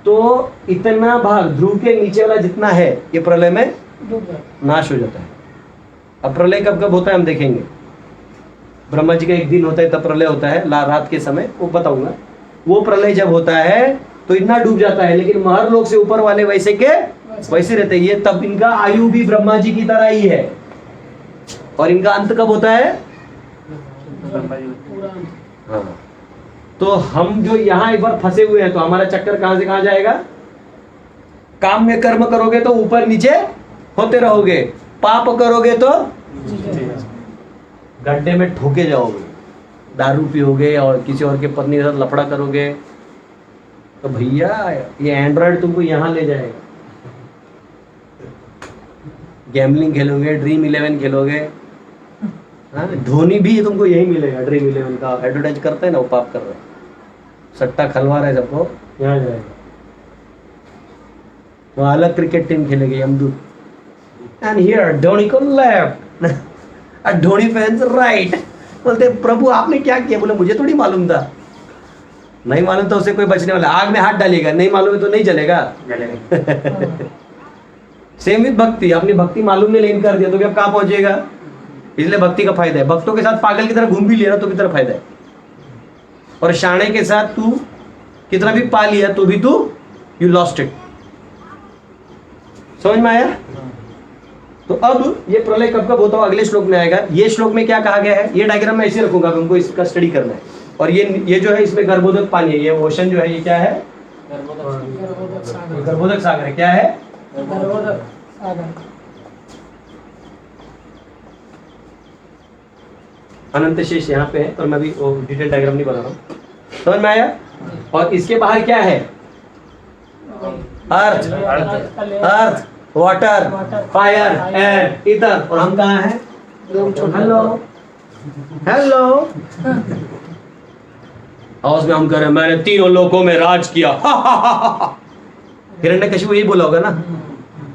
तो इतना भाग ध्रुव के नीचे वाला जितना है ये प्रलय में नाश हो जाता है। अब प्रलय कब कब होता है हम देखेंगे। ब्रह्मा जी का एक दिन होता है तब प्रलय होता है, रात के समय, वो बताऊंगा। वो प्रलय जब होता है तो इतना डूब जाता है, लेकिन महर लोक से ऊपर वाले वैसे के वैसे रहते हैं। ये तब इनका आयु भी ब्रह्मा जी की तरह ही है। और इनका अंत कब होता है, हाँ। तो हम जो यहाँ एक बार फंसे हुए हैं, तो हमारा चक्कर कहां से कहां जाएगा। काम में कर्म करोगे तो ऊपर नीचे होते रहोगे, पाप करोगे तो गड्ढे में ठोके जाओगे, दारू पियोगे और किसी और के पत्नी के साथ लफड़ा करोगे, तो भैया ये एंड्रॉयड तुमको यहाँ ले जाएगा। गैम्बलिंग खेलोगे, ड्रीम 11 खेलोगे, हाँ, धोनी भी तुमको यही मिलेगा, ड्रीम 11 का एडवर्टाइज करते हैं ना, वो पाप कर रहे हैं, सट्टा खलवा रहे सबको, यहाँ जाएगा। वो अलग क्रिकेट टीम खेलेगी यमदूत, एंड हियर धोनी को लेफ्ट, धोनी फैंस राइट, बोलते प्रभु आपने क्या किया? बोले मुझे थोड़ी मालूम था। नहीं मालूम तो उसे कोई बचने वाला, आग में हाथ डालेगा, नहीं मालूम है तो नहीं जलेगा। सेम विद भक्ति, अपनी भक्ति मालूम नहीं लेकिन कर दिया तो भी अब कहाँ पहुंचेगा? इसलिए भक्ति का फायदा है। भक्तों के साथ पागल की तरह घूम भी लिया ना तो भी तरह फायदा है, और शाणे के साथ तू कितना भी पा लिया तो भी तू यू लॉस्ट इट। समझ में आया? तो अब ये प्रलय कब कब होता है अगले श्लोक में आएगा। ये श्लोक में क्या कहा गया है, ये डायग्राम मैं ऐसे रखूंगा, हमको इसका स्टडी करना है। और ये जो है इसमें गर्भोदक पानी है, ये ओशन जो है ये क्या है? गर्भोदक सागर है। क्या है? गर्भोदक सागर। अनंत शेष यहाँ पे है, और मैं भी वो डिटेल डायग्राम नहीं बना रहा हूँ। समझ में आया? और इसके बाहर क्या है? अर्थ, अर्थ, वाटर, फायर, एयर, ईथर। और हम कहाँ हैं? Hello hello. आवाज में हम कह रहे हैं मैंने तीनों लोकों में राज किया। हिरण्यकशिपु यही बोला होगा ना।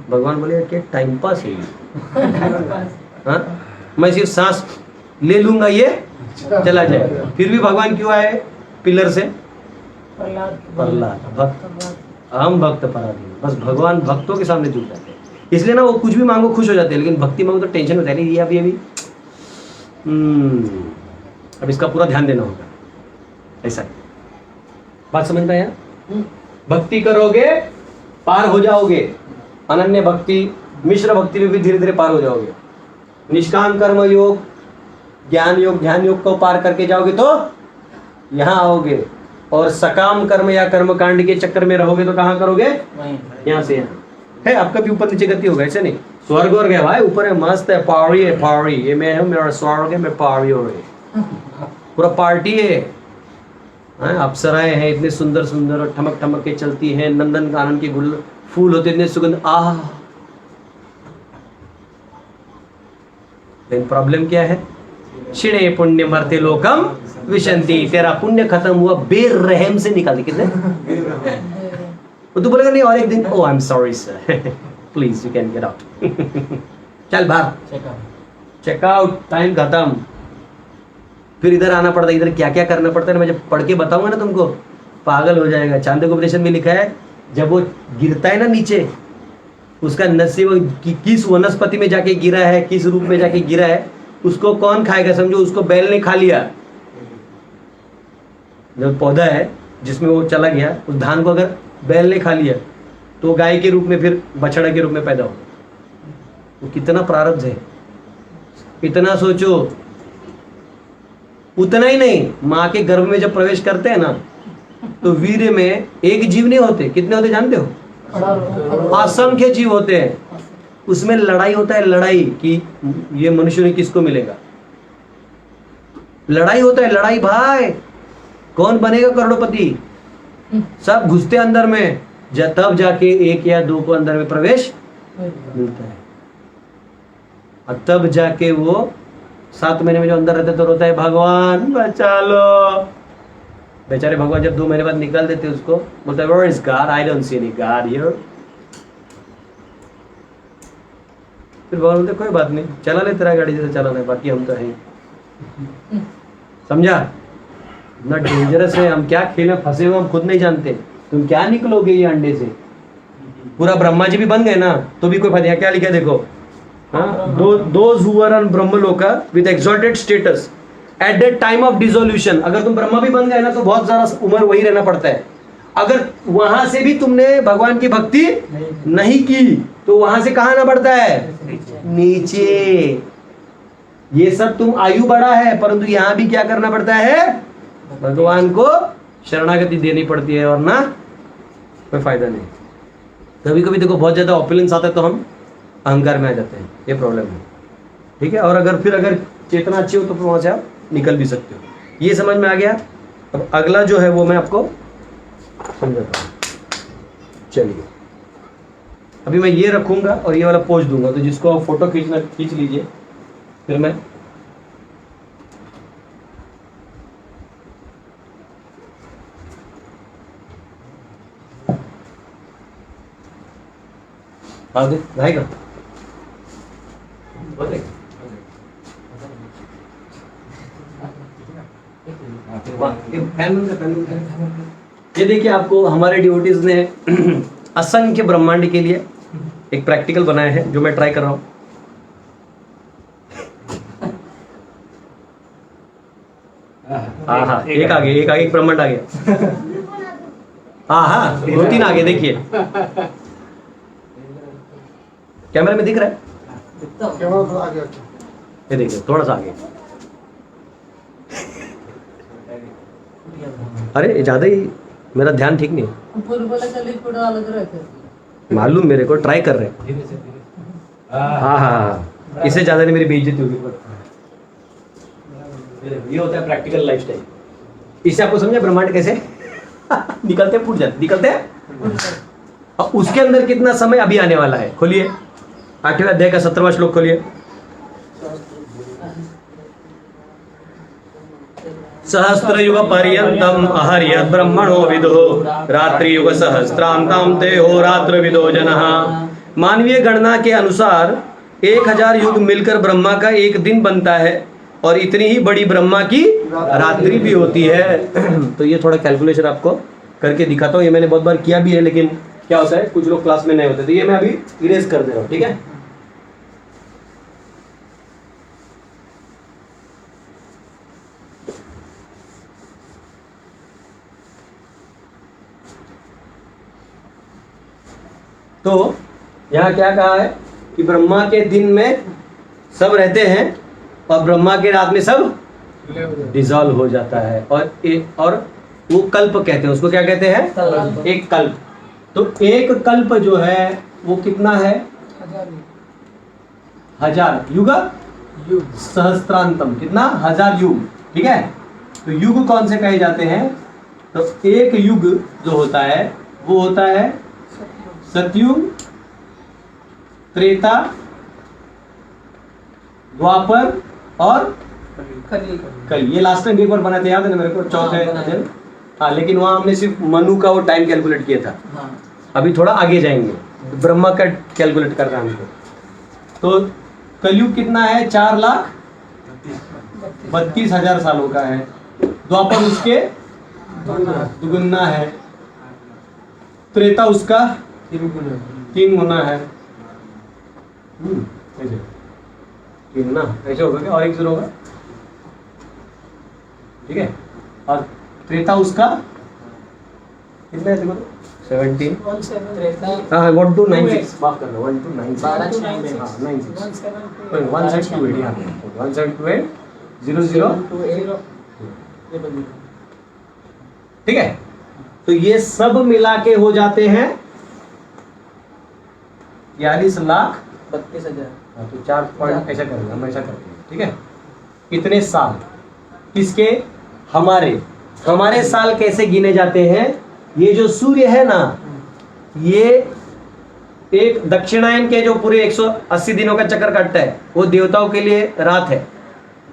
भगवान बोले क्या टाइम पास है, हाँ? मैं सिर्फ सांस ले लूंगा ये चला जाए। फिर भी भगवान क्यों आए पिलर से? प्रहलाद भक्त, हम भक्त पराधीन। बस भगवान भक्तों के सामने झुक जाते हैं, इसलिए ना वो कुछ भी मांगो खुश हो जाते हैं, लेकिन भक्ति मांगो तो टेंशन होता है। ये अभी अब इसका पूरा ध्यान देना होगा। ऐसा है, बात समझ में आया? भक्ति करोगे पार हो जाओगे। अनन्य भक्ति, मिश्र भक्ति में भी धीरे धीरे पार हो जाओगे। निष्काम कर्म योग, ज्ञान योग, ध्यान योग को पार करके जाओगे तो यहाँ आओगे। और सकाम कर्म या कर्म कांड के चक्कर में रहोगे तो कहाँ करोगे? यहाँ से यहाँ है। आपका भी ऊपर नीचे गति होगा, ऐसे नहीं। स्वर्ग और गया भाई, ऊपर है, मस्त है, पावड़ी है, पावड़ी। ये मैं हूँ, मेरा स्वर्ग है, मैं पावड़ी हो रही, पूरा पार्टी है। अप्सराएं हैं इतने सुंदर सुंदर, और ठमक ठमक के चलती हैं। नंदन कानन के गुल फूल होते इतने सुगंध, आह। लेकिन प्रॉब्लम क्या है? क्षीणे पुण्य मरते लोकम विशंति। तेरा पुण्य खत्म हुआ, बेरहम से निकाल दी। कितने? तू बोलेगा नहीं और एक दिन, oh I am sorry sir, please you can get out. चल बाहर, चेकआउट, टाइम खत्म। फिर इधर आना पड़ता है। इधर क्या क्या करना पड़ता है ना, मैं जब पढ़ के बताऊंगा ना तुमको पागल हो जाएगा। चांदोक उपनिषद में लिखा है जब वो गिरता है ना नीचे, उसका नसीब किस वनस्पति में जाके गिरा है, किस रूप में जाके गिरा है, उसको कौन खाएगा? समझो उसको बैल ने खा लिया। जब पौधा है जिसमें वो चला गया, उस धान को अगर बैल ने खा लिया तो गाय के रूप में, फिर बछड़ा के रूप में पैदा हो। वो कितना प्रारब्ध है, इतना सोचो। उतना ही नहीं, माँ के गर्भ में जब प्रवेश करते हैं ना तो वीर्य में एक जीव नहीं होते, कितने होते जानते हो? असंख्य जीव होते हैं। उसमें लड़ाई होता है, लड़ाई कि ये मनुष्य ने किसको मिलेगा। लड़ाई होता है, लड़ाई भाई, कौन बनेगा करोड़पति। सब घुसते अंदर में, तब जाके एक या दो को अंदर में प्रवेश मिलता है। और तब जाके वो 7 महीने में जो अंदर रहते तो रोता है, भगवान बचा लो। बेचारे भगवान जब 2 महीने बाद निकाल देते उसको, बोलता है where is God? I don't see any God here। फिर भगवान बोलते कोई बात नहीं, चला ले, तेरा गाड़ी जैसे चलाना है, बाकी हम तो हैं। समझा ना? डेंजरस है। हम क्या खेल में फंसे हुए हम खुद नहीं जानते। तुम क्या निकलोगे ये अंडे से? पूरा ब्रह्मा जी भी बन गए ना तो भी कोई फायदा। क्या लिखा है देखो, those who are on ब्रह्मलोका with exalted status at the time of dissolution। अगर तुम ब्रह्मा भी बन गए ना तो बहुत ज्यादा उम्र वही रहना पड़ता है। अगर वहां से भी तुमने भगवान की भक्ति नहीं की तो वहां से कहां आना पड़ता है? नीचे। ये सब तुम आयु बढ़ा है, परंतु यहां भी क्या करना पड़ता है? भगवान को शरणागति देनी पड़ती है, और ना कोई फायदा नहीं। कभी कभी देखो बहुत ज्यादा ऑपुलेंस आता है तो हम अहंकार में आ जाते हैं, ये प्रॉब्लम है। ठीक है, और अगर चेतना अच्छी हो तो वहां से आप निकल भी सकते हो। ये समझ में आ गया? अब अगला जो है वो मैं आपको समझाता हूँ। चलिए, अभी मैं ये रखूंगा और ये वाला पोज दूंगा, तो जिसको आप फोटो खींच लीजिए। फिर मैं आगे रहेगा। फैन बंद कर, फैन बंद कर। ये देखिए आपको हमारे डिवोटीज ने असंख्य ब्रह्मांड के लिए एक प्रैक्टिकल बनाया है जो मैं ट्राई कर रहा हूँ। हाँ हाँ, एक आगे एक ब्रह्मांड आ गया। हाँ हाँ, 2-3 आगे देखिए, कैमरे में दिख रहा है? कैमरा थोड़ा आगे रखो। ये देखिए थोड़ा सा आगे। अरे ये ज्यादा ही मेरा ध्यान ठीक नहीं है। मालूम मेरे को, ट्राई कर रहे हैं। हाँ हाँ हाँ, इससे ज्यादा नहीं मेरी बेइज्जती होगी। ये होता है प्रैक्टिकल लाइफस्टाइल। इससे आपको समझा ब्रह्मांड कैसे निकलते फूट जाते, निकलते हैं और उसके अंदर कितना समय अभी आने वाला है। खोलिए 8वें अध्याय का 17वां श्लोक खोलिए। सहस्त्र युग पर्यंतम अहर्यद ब्रह्मणो विदुः रात्रि युग सहस्त्रांतम तेहो रात्र विदो जनः। मानवीय गणना के अनुसार 1000 युग मिलकर ब्रह्मा का एक दिन बनता है और इतनी ही बड़ी ब्रह्मा की रात्रि भी होती है। तो ये थोड़ा कैलकुलेशन आपको करके दिखाता हूँ। ये मैंने बहुत बार किया भी है, लेकिन क्या होता है कुछ लोग क्लास में नहीं होते, तो ये मैं अभी इरेज कर दे रहा हूँ, ठीक है। तो यहाँ क्या कहा है कि ब्रह्मा के दिन में सब रहते हैं और ब्रह्मा के रात में सब डिसॉल्व हो जाता है। और वो कल्प कहते हैं उसको, क्या कहते हैं? एक कल्प। तो एक कल्प जो है वो कितना है? 1000 युग सहस्त्रांतम, कितना? 1000 युग, ठीक है। तो युग कौन से कहे जाते हैं? तो एक युग जो होता है वो होता है सतयुग, त्रेता, द्वापर और कल। ये लास्ट टाइम एक बार बनाए थे, याद है ना मेरे को, चौथे दिन। हाँ, लेकिन वहां हमने सिर्फ मनु का वो टाइम कैलकुलेट किया था। हाँ। अभी थोड़ा आगे जाएंगे, ब्रह्मा का कैलकुलेट कर रहा है हमको। तो कलयुग कितना है? 4,32,000 सालों का है। द्वापर उसके दुगुना है। त्रेता उसका 3 गुना है। ऐसे 3 ना, ऐसे होगा क्या? और एक 0 होगा, ठीक है। और त्रेता उसका कितना है? देखो 17, हाँ 1296, माफ करना, 1296, हाँ 96, 1728, यहाँ 1728 00, ठीक है। तो ये सब मिला के हो जाते हैं 42,32,000। तो 4 पॉइंट ऐसा करेंगे हम, ऐसा करते हैं, ठीक है। इतने साल किसके? हमारे साल कैसे गिने जाते हैं? ये जो सूर्य है ना, ये एक दक्षिणायन के जो पूरे 180 दिनों का चक्कर काटता है वो देवताओं के लिए रात है।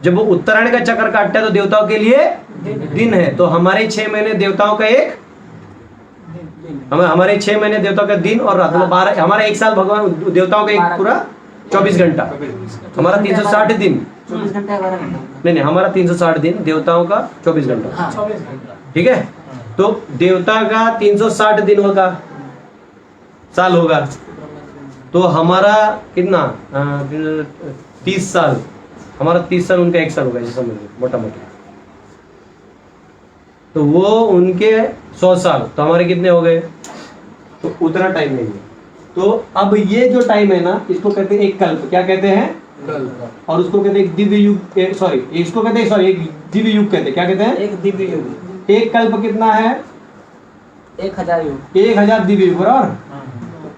जब वो उत्तरायण का चक्कर काटता है तो देवताओं के लिए दिन है। तो हमारे 6 महीने देवताओं का एक, हमारे 6 महीने देवताओं का दिन और रात, मतलब 12। हमारा एक साल भगवान देवताओं का एक पूरा 24 घंटा। हमारा 360 दिन, 24 घंटा 12 घंटा नहीं, हमारा 360 दिन, देवताओं का 24 घंटा, ठीक है। तो देवता का 360 दिन होगा, साल होगा। तो हमारा कितना? 30 साल। हमारा 30 साल, उनका 1 साल होगा, ऐसे समझ लो मोटा मोटा। तो वो उनके 100 साल, तो हमारे कितने हो गए? तो उतना टाइम नहीं है। तो अब ये जो टाइम है ना, इसको कहते हैं एक कल्प। क्या कहते हैं? कल्प। और उसको कहते हैं एक दिव्य युग, सॉरी इसको कहते हैं, सॉरी एक दिव्य युग कहते हैं। क्या कहते हैं? एक दिव्य युग। एक कल्प कितना है? 1000 युग। 1000 दिव्य युग, बराबर।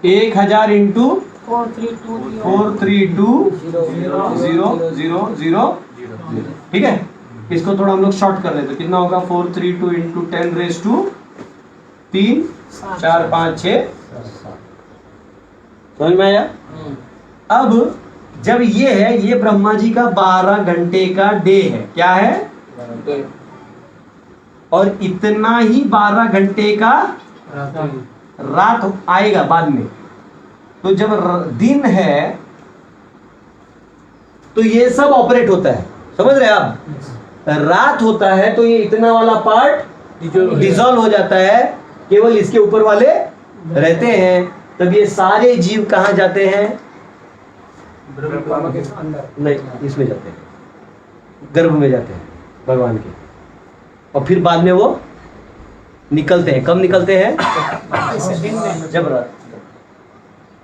1000 इंटू 432,000, ठीक है। इसको थोड़ा हम लोग शॉर्ट कर देते, कितना होगा? 432 इंटू 10⁻3, 4, 5, 6, 7। समझ में आया? अब जब ये है, ये ब्रह्मा जी का 12 घंटे का डे है। क्या है? और इतना ही 12 घंटे का रात आएगा बाद में। तो जब दिन है तो ये सब ऑपरेट होता है, समझ रहे हैं आप? रात होता है तो ये इतना वाला पार्ट डिसॉल्व हो जाता है, केवल इसके ऊपर वाले रहते हैं। तब ये सारे जीव कहाँ जाते हैं? ब्रह्म के अंदर नहीं, इसमें जाते हैं, गर्भ में जाते हैं भगवान के, और फिर बाद में वो निकलते हैं। कब निकलते हैं? जब रात।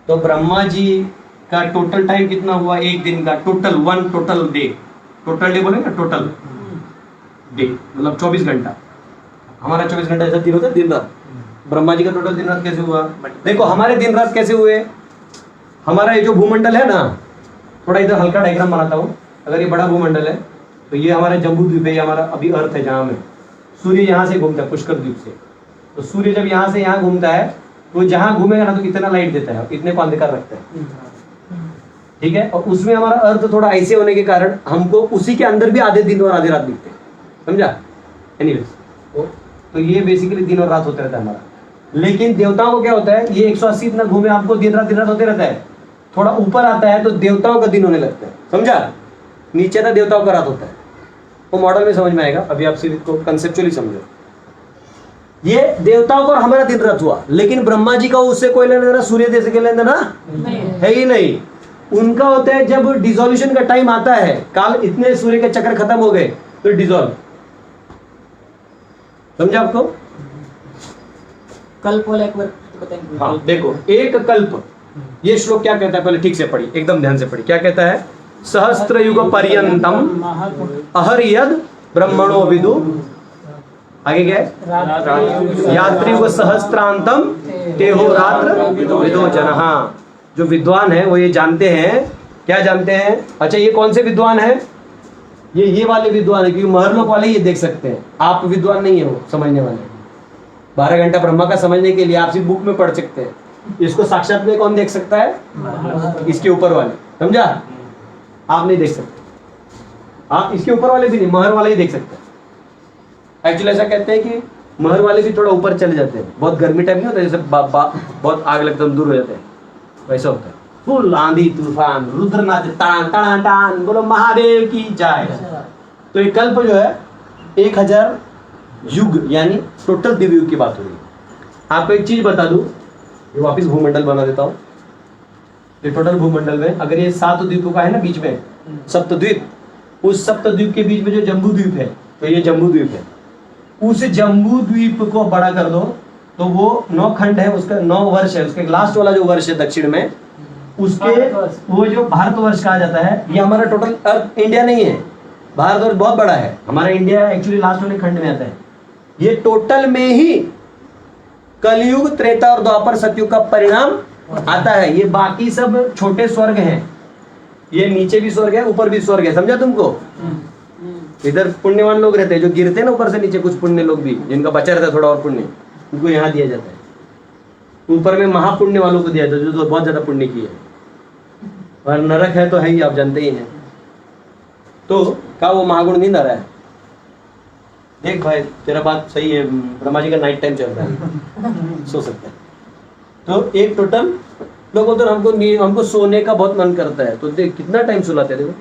तो ब्रह्मा जी का टोटल टाइम कितना हुआ? एक दिन का total, one total day. Total day बोलेंगे ना, टोटल डे मतलब 24 घंटा। हमारा 24 घंटा ऐसा दिन होता है, दिन रात। ब्रह्मा जी का टोटल दिन रात कैसे हुआ? देखो हमारे दिन रात कैसे हुए। हमारा ये जो भूमंडल है ना, थोड़ा इधर हल्का डायग्राम बनाता हूँ। अगर ये बड़ा भूमंडल है तो ये हमारा जम्बू द्वीप है, ये हमारा अभी अर्थ है जहाँ में सूर्य यहाँ से घूमता है पुष्कर द्वीप से। तो सूर्य जब यहाँ से यहाँ घूमता है तो जहाँ घूमेगा ना तो इतना लाइट देता है, इतने को अंधकार रखता है, ठीक है। और उसमें हमारा अर्थ थोड़ा ऐसे होने के कारण हमको उसी के अंदर भी आधे दिन और आधे रात दिखते हैं, समझा? एनीवेज, तो ये बेसिकली दिन और रात होता रहता है हमारा। लेकिन देवताओं को क्या होता है, ये 180 इतना घूमे आपको दिन रात होते रहता है। थोड़ा ऊपर आता है तो देवताओं का दिन होने लगता है, समझा? नीचे था देवताओं का रात होता है। वो मॉडल में समझ में आएगा, अभी आप सिर्फ इसको कंसेप्चुअली समझो। ये देवताओं का और हमारा दिन रात हुआ, लेकिन ब्रह्मा जी का उससे कोई लेना देना, सूर्य देश के लेना देना है ही नहीं। उनका होता है जब डिसोल्यूशन का टाइम आता है, काल इतने सूर्य के चक्र खत्म हो गए तो डिसॉल्व। समझा आपको? कल्प वाला एक बार बताएंगे? हाँ देखो, एक कल्प, ये श्लोक क्या कहता है, पहले ठीक से पढ़िए, एकदम ध्यान से पढ़िए। क्या कहता है? सहस्त्र युग पर्यंतम अहर्यद ब्रह्मणो विदु, आगे क्या है? यात्री युग सहस्त्रांतम तेहो रात्र विदो जनः। जो विद्वान है वो ये जानते हैं, क्या जानते हैं? अच्छा, ये कौन से विद्वान है? ये वाले विद्वान है, क्योंकि महरलोक वाले ये देख सकते हैं। आप विद्वान नहीं है वो समझने वाले। 12 घंटा ब्रह्मा का समझने के लिए आप सिर्फ बुक में पढ़ सकते हैं, इसको साक्षात में कौन देख सकता है? इसके ऊपर वाले, समझा? आप नहीं देख सकते, आप इसके ऊपर वाले भी नहीं, महर वाले ही देख सकते हैं। एक्चुअली ऐसा कहते हैं कि महर वाले भी थोड़ा ऊपर चले जाते हैं, बहुत गर्मी टाइम नहीं होता जैसे बहुत आग लगता है दूर हो जाते हैं, वैसा होता है। फुल आंधी तूफान, रुद्रनाथ टान टान टान, बोलो महादेव की जय। तो ये कल्प जो है 1000 युग यानी टोटल दिव्य युग की बात हो रही है। आपको एक चीज बता दूं, ये वापिस भूमंडल बना देता हूँ। ये टोटल भूमंडल में अगर ये 7 द्वीपों का है ना बीच में, सप्तद्वीप, उस सप्तद्वीप के बीच में जो जम्बू द्वीप है, तो ये जम्बू द्वीप है। उस जम्बू द्वीप को बड़ा कर दो तो वो 9 खंड है, उसका 9 वर्ष है। उसके लास्ट वाला जो वर्ष है दक्षिण में, उसके वो जो भारतवर्ष कहा जाता है, ये हमारा टोटल अर्थ इंडिया नहीं है, भारतवर्ष बहुत बड़ा है। हमारा इंडिया एक्चुअली लास्ट वाले खंड में आता है। ये टोटल में ही कलयुग, त्रेता और द्वापर सतयुग का परिणाम आता है। ये बाकी सब छोटे स्वर्ग हैं, ये नीचे भी स्वर्ग है, ऊपर भी स्वर्ग है, समझा तुमको? इधर पुण्यवान लोग रहते हैं जो गिरते हैं ना ऊपर से नीचे, कुछ पुण्य लोग भी जिनका बचा रहता है थोड़ा और पुण्य, उनको यहाँ दिया जाता है। ऊपर में महापुण्य वालों को दिया जाता है जो बहुत ज्यादा पुण्य किए, और नरक है तो है ही, आप जानते ही हैं। तो क्या वो महागुण नहीं आ रहा है? देख भाई तेरा बात सही है, ब्रह्मा जी का नाइट टाइम चल रहा है, सो सकते हैं। तो एक टोटल लोगों तो हमको सोने का बहुत मन करता है, तो देख कितना टाइम सुलाते हैं, देखो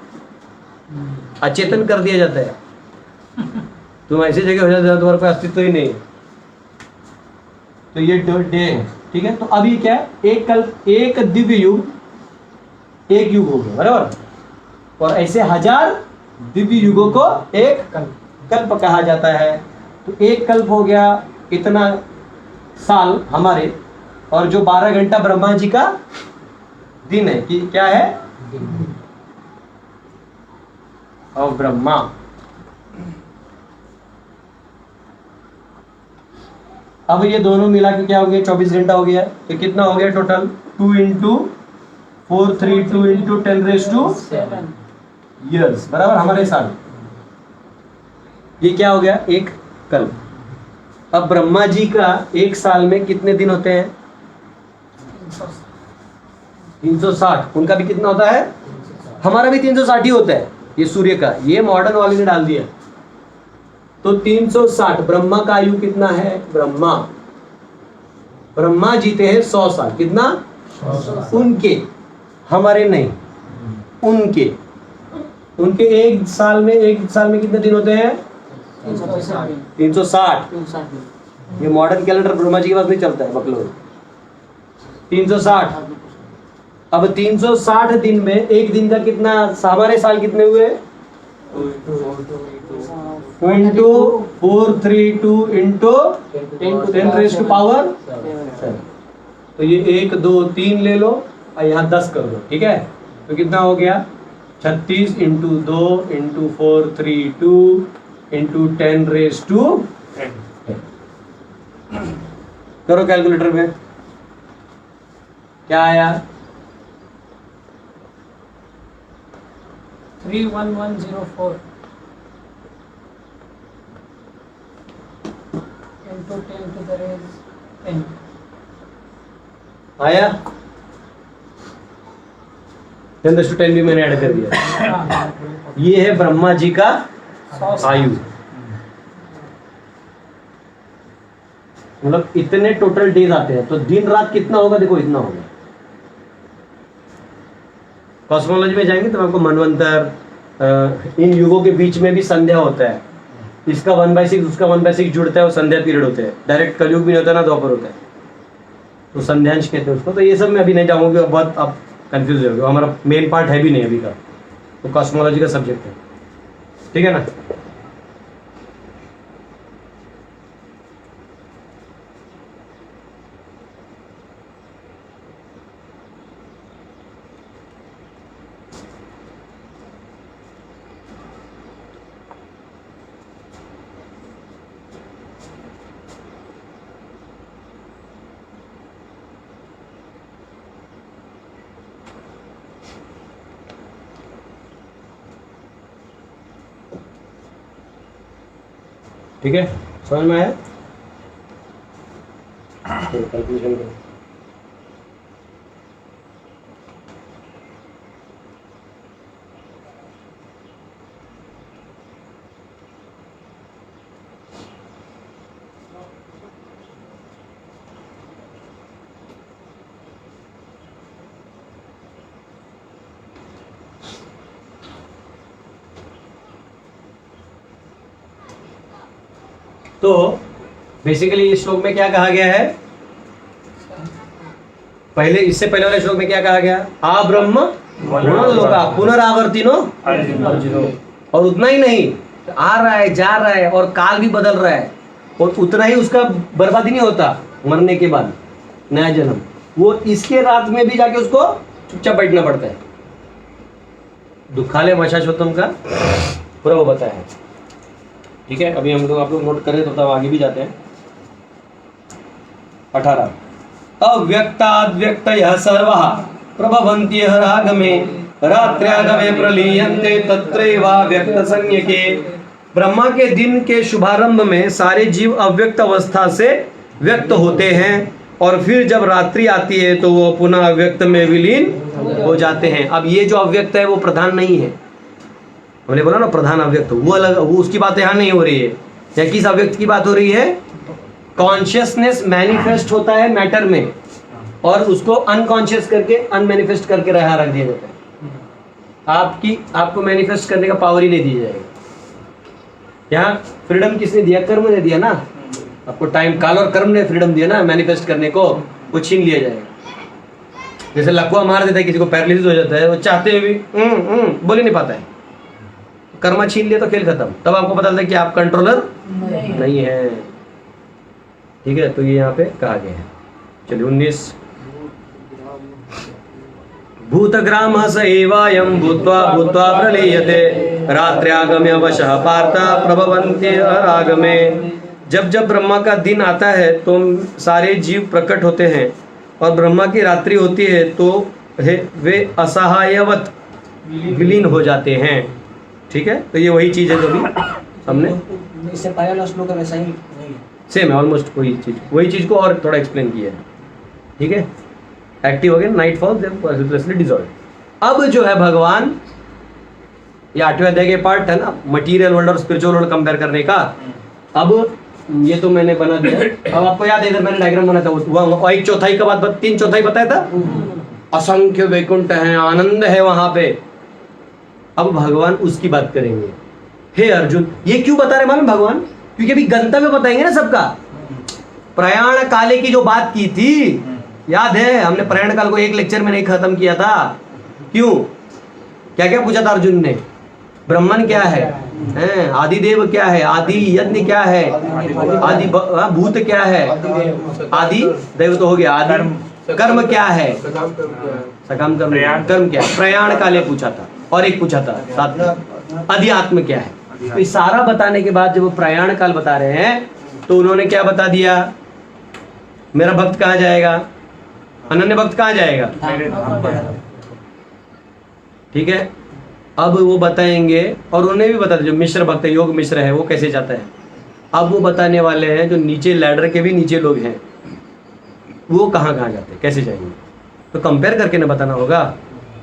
अचेतन कर दिया जाता है। तुम ऐसी जगह हो जाते हो तुम्हारे कोई अस्तित्व ही नहीं है। तो ये डे है, ठीक है। तो अब ये क्या है? एक कल्प, एक दिव्य युग, एक युग हो गया, बराबर। और ऐसे 1000 दिव्य युगों को एक कल्प कहा जाता है। तो एक कल्प हो गया इतना साल हमारे, और जो 12 घंटा ब्रह्मा जी का दिन है कि क्या है? और ब्रह्मा अब ये दोनों मिला के क्या हो गया? 24 घंटा हो गया। तो कितना हो गया टोटल? 2 × 4 32 × 10⁻⁷ ईयर्स, बराबर हमारे साल। ये क्या हो गया? एक कल्प। अब ब्रह्मा जी का एक साल में कितने दिन होते हैं? 360। उनका भी कितना होता है? हमारा भी 360 ही होता है। ये सूर्य का, ये मॉडर्न वाले ने डाल दिया। तो 360। ब्रह्मा का आयु कितना है? ब्रह्मा जीते हैं 100 साल। कितना? 100 साल। उनके, हमारे नहीं, उनके एक साल में कितने दिन होते हैं? 365 360। 360 ये मॉडर्न कैलेंडर ब्रह्मा जी के पास नहीं चलता है बकलोल। 360। अब 360 दिन में एक दिन का कितना, हमारे साल कितने हुए? 2.432 इंटू 10⁻⁴। तो ये 1 2 3 ले लो और यहाँ 10 कर दो, ठीक है? तो कितना हो गया? 36 इंटू 2 इंटू 432 इंटू 10⁻⁴। करो कैलकुलेटर में, क्या आया? 31104 into 10 to the raise 10. आया? 10⁻10 भी मैंने ऐड कर दिया। ये है ब्रह्मा जी का आयु, मतलब इतने टोटल डेज आते हैं। तो दिन रात कितना होगा? देखो इतना होगा। कॉस्मोलॉजी में जाएंगे तो आपको मनवंतर, इन युगों के बीच में भी संध्या होता है। इसका 1/6 उसका 1/6 जुड़ता है, वो संध्या पीरियड होते हैं। डायरेक्ट कलयुग भी नहीं होता ना, द्वापर होता है, तो संध्यांश कहते हैं उसको। तो ये सब मैं अभी नहीं जाऊंगा, बहुत आप कंफ्यूज हो गए। हमारा मेन पार्ट है भी नहीं अभी का, तो कॉस्मोलॉजी का सब्जेक्ट है, ठीक है ना? ठीक है, समझ में आया? कैलकुलेशन करो। तो बेसिकली इस श्लोक में क्या कहा गया है? पहले, इससे पहले वाले श्लोक में क्या कहा गया? आ ब्रह्म गुणलोका पुनरावर्तिनो अर्जुनो। और उतना ही नहीं, आ रहा है, जा रहा है, और काल भी बदल रहा है, और उतना ही उसका बर्बादी नहीं होता मरने के बाद, नया जन्म। वो इसके रात में भी जाके उसको चुपचाप बैठना पड़ता है। दुखालय वशाशोत्तम का पूरा वो बताया है, ठीक है? अभी हम लोग, आप लोग नोट करें तो तब आगे भी जाते हैं। 18 अव्यक्ताद्व्यक्तयः सर्वः प्रभवन्त्यः रागमे रात्र्यागमे प्रलीयन्ते तत्रैवाव्यक्तसंज्ञके। ब्रह्मा के दिन के शुभारंभ में सारे जीव अव्यक्त अवस्था से व्यक्त होते हैं, और फिर जब रात्रि आती है तो वो पुनः अव्यक्त में विलीन हो जाते हैं। अब ये जो अव्यक्त है वो प्रधान नहीं है, हमने बोला ना प्रधान अव्यक्त, वो अलग, वो उसकी बात यहाँ नहीं हो रही है। या किस अव्यक्त की बात हो रही है? कॉन्शियसनेस मैनिफेस्ट होता है मैटर में, और उसको अनकॉन्शियस करके अनमैनिफेस्ट करके रख दिया जाता है। आपको मैनिफेस्ट करने का पावर ही नहीं दिया जाएगा। यहाँ फ्रीडम किसने दिया? कर्म ने दिया ना आपको। टाइम, काल और कर्म ने फ्रीडम दिया ना मैनिफेस्ट करने को, वो छीन लिया जाएगा। जैसे लकवा मार देता है, किसी को पैरालिसिस हो जाता है, वो चाहते हुए भी बोल ही नहीं पाता है, कर्मा छीन लिया तो खेल खत्म। तब आपको पता चलता है कि आप कंट्रोलर नहीं है, ठीक है? तो ये यहाँ पे कहा गया है। चलिए 19 भूतग्राम स एवायं भूत्वा भूत्वा प्रलीयते रात्र्यागम्य वशः पार्थ प्रभवन्ति रागमे। जब जब ब्रह्मा का दिन आता है तो सारे जीव प्रकट होते हैं, और ब्रह्मा की रात्रि होती है तो वे असहायवत विलीन हो जाते हैं, ठीक है? तो ये वही चीज़ है जो भी हमने इससे पहले वाला श्लोक है वैसा ही सेम है, ऑलमोस्ट वही चीज़ को और थोड़ा एक्सप्लेन किया है, ठीक है? एक्टिव हो गया, नाइट फॉल देन डिसॉल्व। अब जो है भगवान, ये 8वें अध्याय के पार्ट है ना, मटीरियल वर्ल्ड और स्पिरिचुअल वर्ल्ड कंपेयर करने का। अब ये तो मैंने बना दिया। अब आपको याद है इधर मैंने डायग्राम बनाया था, वो 1/4 का बाद 3/4 बताया था। असंख्य वैकुंठ है, आनंद है वहां पे। अब भगवान उसकी बात करेंगे, हे अर्जुन, ये क्यों बता रहे मालूम भगवान? क्योंकि अभी गंतव्य बताएंगे ना सबका। प्रयाण काले की जो बात की थी, याद है? हमने प्रयाण काल को एक लेक्चर में नहीं खत्म किया था। क्यों? क्या क्या पूछा था अर्जुन ने? ब्रह्मन क्या है? आदि देव क्या है? आदि यज्ञ क्या है? आदि भूत क्या है? आदि देव तो हो गया। आदि कर्म क्या है? सकाम कर्म। कर्म क्या है? प्रयाण काले पूछा था। और एक पूछा था साथ में, अध्यात्म क्या है? तो ये सारा बताने के बाद जब वो प्रयाण काल बता रहे हैं तो उन्होंने क्या बता दिया? मेरा भक्त कहाँ जाएगा? अनन्य भक्त कहाँ जाएगा? ठीक है, अब वो बताएंगे। और उन्हें भी बता दिया, जो मिश्र भक्त है, योग मिश्र है, वो कैसे जाता है। अब वो बताने वाले हैं जो नीचे लैडर के भी नीचे लोग हैं, वो कहाँ कहाँ जाते हैं, कैसे जाएंगे। तो कंपेयर करके ना बताना होगा।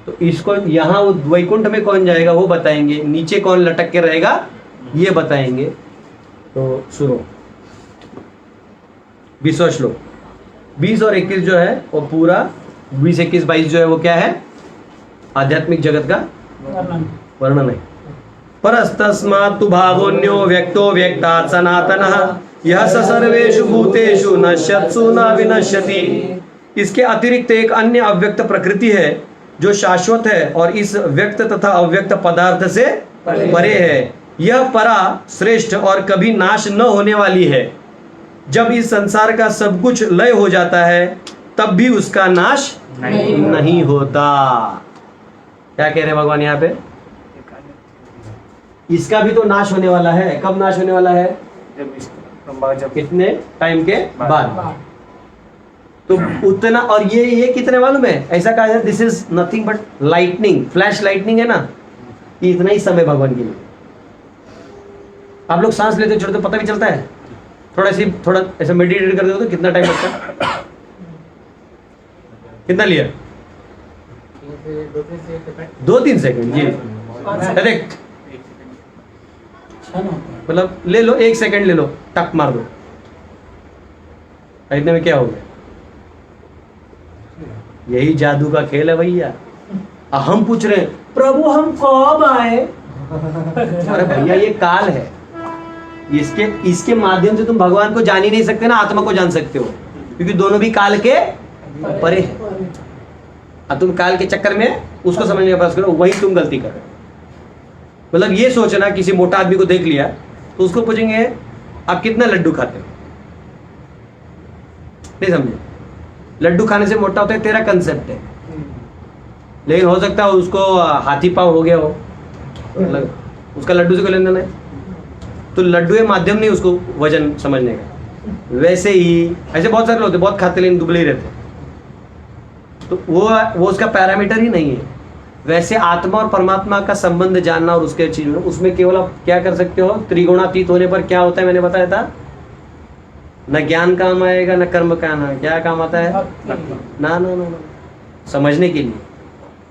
तो इसको यहाँ वो वैकुंठ में कौन जाएगा वो बताएंगे, नीचे कौन लटक के रहेगा ये बताएंगे। तो सुनो 20वां श्लोक, 20 और 21 जो है वो पूरा 20, 21, 22 जो है वो क्या है? आध्यात्मिक जगत का वर्णन है। परस्तस्मात् तु भावोन्यो व्यक्तो व्यक्तात् सनातनः यह स सर्वेषु भूतेषु नश्यत्सु न विनश्यति। इसके अतिरिक्त एक अन्य अव्यक्त प्रकृति है जो शाश्वत है और इस व्यक्त तथा अव्यक्त पदार्थ से परे है। यह परा, श्रेष्ठ और कभी नाश न होने वाली है। जब इस संसार का सब कुछ लय हो जाता है तब भी उसका नाश नहीं होता। क्या कह रहे हैं भगवान यहाँ पे? इसका भी तो नाश होने वाला है। कब नाश होने वाला है? जब कितने टाइम के बाद। तो उतना, और ये कितने मालूम है? ऐसा कहा जाए this is nothing but lightning, flash lightning है ना, ये इतना ही समय भगवान के लिए। आप लोग सांस लेते छोड़ते पता भी चलता है? थोड़ा ऐसा मेडिटेट करते हो तो कितना टाइम लगता है? कितना लिया? 2-3 सेकंड जी, करेक्ट। मतलब ले लो, 1 सेकंड ले लो, टक मार दो, इतने में क्या हो गया? यही जादू का खेल है भैया। हम पूछ रहे हैं प्रभु हम कब आए? अरे भैया ये काल है, इसके माध्यम से तुम भगवान को जान ही नहीं सकते ना, आत्मा को जान सकते हो, क्योंकि दोनों भी काल के परे है। अब तुम काल के चक्कर में उसको समझने का प्रयास करो, वही तुम गलती कर रहे हो। मतलब ये सोचना, किसी मोटा आदमी को देख लिया तो उसको पूछेंगे आप कितना लड्डू खाते हो? नहीं समझे? लड्डू खाने से मोटा होता है तेरा कंसेप्ट है, लेकिन हो सकता है उसको हाथी पाँव हो गया हो, मतलब उसका लड्डू से कोई लेना नहीं। तो लड्डू ये माध्यम नहीं उसको वजन समझने का। वैसे ही ऐसे बहुत सारे लोग होते, बहुत खाते लेकिन दुबले ही रहते, तो वो उसका पैरामीटर ही नहीं है। वैसे आत्मा और परमात्मा का संबंध जानना और उसके चीज में, उसमें केवल आप क्या कर सकते हो? त्रिगुणातीत होने पर क्या होता है मैंने बताया था, न ज्ञान काम आएगा न कर्म का, ना क्या काम आता है? ना ना ना, समझने के लिए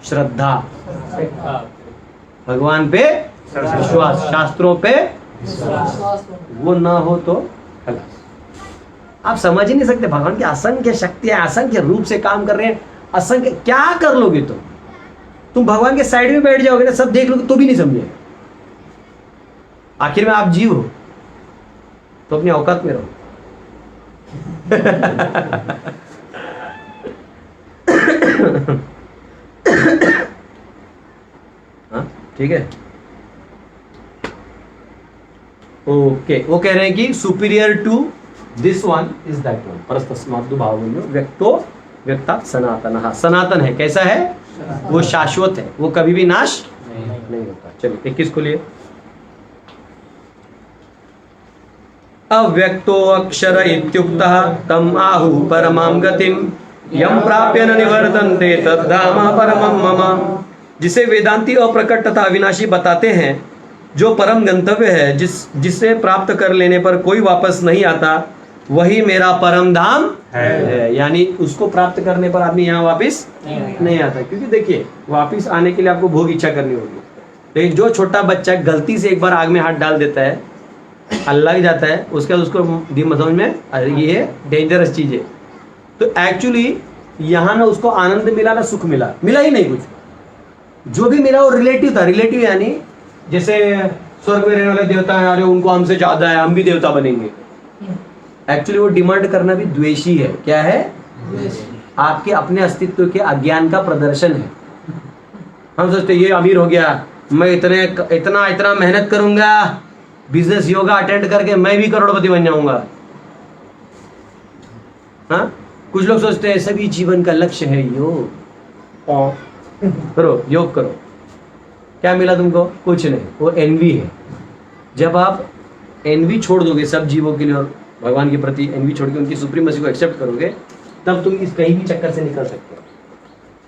श्रद्धा, भगवान पे विश्वास, शास्त्रों पे वो ना हो तो आप समझ ही नहीं सकते। भगवान की असंख्य शक्तियां असंख्य रूप से काम कर रहे हैं, असंख्य। क्या कर लोगे तुम भगवान के साइड में बैठ जाओगे ना, सब देख लोगे तो भी नहीं समझे। आखिर में आप जीव हो तो अपनी औकात में रहो। ठीक है, ओके। वो कह रहे हैं कि superior to this one is that one. परस्तस्मात् भावोन्यो व्यक्तो व्यक्ता सनातन। सनातन है, कैसा है? वो शाश्वत है, वो कभी भी नाश नहीं होता। चलिए 21 को लिए। अव्यक्तो अक्षर इत्युक्तः तम आहु परमां गतिम यम प्राप्य न निवर्तन्ते तद्धाम परमं मम। जिसे वेदांती अप्रकट तथा अविनाशी बताते हैं, जो परम गंतव्य है, जिसे प्राप्त कर लेने पर कोई वापस नहीं आता, वही मेरा परम धाम है। यानी उसको प्राप्त करने पर आदमी यहाँ वापस नहीं आता। क्योंकि देखिए, वापस आने के लिए आपको भोग इच्छा करनी होगी। लेकिन जो छोटा बच्चा गलती से एक बार आग में हाथ डाल देता है, लग जाता है, उसके बाद उसको समझ में अरे ये डेंजरस चीज है। तो एक्चुअली यहाँ ना उसको आनंद मिला ना सुख मिला ही नहीं कुछ। जो भी मिला वो रिलेटिव था। रिलेटिव यानी जैसे स्वर्ग में रहने वाले देवता हैं, अरे उनको हमसे ज्यादा है, हम भी देवता बनेंगे। एक्चुअली वो डिमांड करना भी द्वेषी है। क्या है? आपके अपने अस्तित्व के अज्ञान का प्रदर्शन है। हम सोचते ये अमीर हो गया, मैं इतना मेहनत करूंगा, बिजनेस योगा अटेंड करके मैं भी करोड़पति बन जाऊंगा। हाँ, कुछ लोग सोचते हैं सभी जीवन का लक्ष्य है योग, करो योग करो। क्या मिला तुमको? कुछ नहीं, वो एनवी है। जब आप एनवी छोड़ दोगे सब जीवों के लिए और भगवान के प्रति एनवी छोड़ के उनकी सुप्रीमेसी को एक्सेप्ट करोगे, तब तुम इस कहीं भी चक्कर से निकल सकते हो।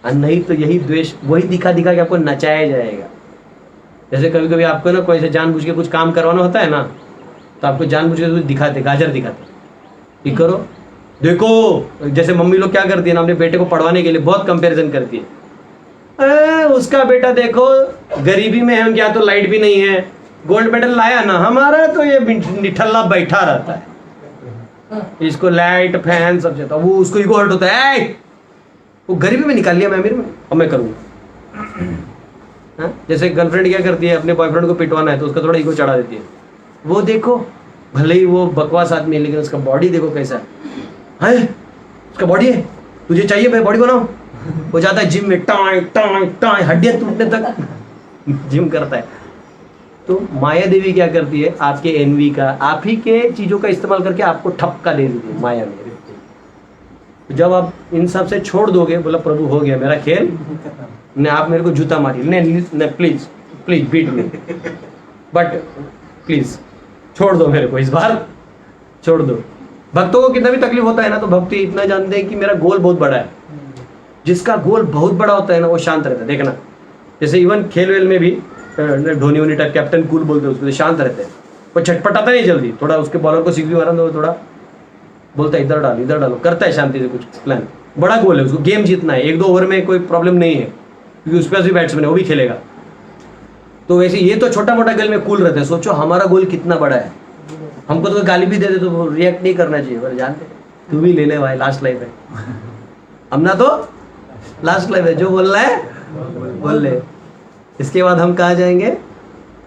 और नहीं तो यही द्वेष, वही दिखा दिखा के आपको नचाया जाएगा। जैसे कभी कभी आपको ना कोई से जानबूझ के कुछ काम करवाना होता है ना, तो आपको जानबूझ के दिखाते, गाजर दिखाते, ये करो देखो। जैसे मम्मी लोग क्या करती है ना, अपने बेटे को पढ़वाने के लिए बहुत कंपैरिजन करती है। उसका बेटा देखो गरीबी में है, उनके यहाँ तो लाइट भी नहीं है, गोल्ड मेडल लाया ना, हमारा तो ये निठल्ला बैठा रहता है, इसको लाइट फैन सब चाहिए। वो उसको ईगो हर्ट होता है, वो गरीबी में निकाल लिया मैं अमीर में, अब मैं करूँगा। जैसे गर्लफ्रेंड क्या करती है, अपने बॉयफ्रेंड को पिटवाना है तो उसका थोड़ा ईगो चढ़ा देती है। वो देखो भले ही वो बकवास आदमी है, लेकिन उसका बॉडी देखो कैसा है, उसका बॉडी है, तुझे चाहिए भाई बॉडी बनाओ। वो जाता है जिम में, टाई टाई टाई हड्डियां टूटने तक जिम करता है। तो माया देवी क्या करती है, आपके एनवी का, आप ही के चीजों का इस्तेमाल करके आपको ठपका दे देती है माया में। जब आप इन सब से छोड़ दोगे, बोला प्रभु हो गया मेरा खेल, ने आप मेरे को जूता मारी, ने please please beat me, but please छोड़ दो मेरे को, इस बार छोड़ दो। भक्तों को कितना भी तकलीफ होता है ना, तो भक्ति इतना जानते हैं कि मेरा गोल बहुत बड़ा है। जिसका गोल बहुत बड़ा होता है ना, वो शांत रहता है। देखना, जैसे इवन खेल वेल में भी धोनी वोनी टाइप, कैप्टन कूल बोलते हैं उसको, तो शांत रहते हैं, वो छटपटाता नहीं जल्दी। थोड़ा उसके बॉलर को सिक्स भी मारा तो थोड़ा बोलता है इधर डालो, करता है शांति से कुछ प्लान। बड़ा गोल है, उसको गेम जीतना है, 1-2 ओवर में कोई प्रॉब्लम नहीं है, क्योंकि उसके पास भी बैट्समैन है, वो भी खेलेगा। तो वैसे ये तो छोटा मोटा गेम में कूल रहता है। सोचो हमारा गोल कितना बड़ा है। हमको तो गाली भी दे दे तो रिएक्ट नहीं करना चाहिए, पर जानते तू भी ले ले भाई, लास्ट लाइफ है, हमना तो लास्ट लाइफ है, जो बोल रहा है बोल ले। इसके बाद हम कहाँ जाएंगे?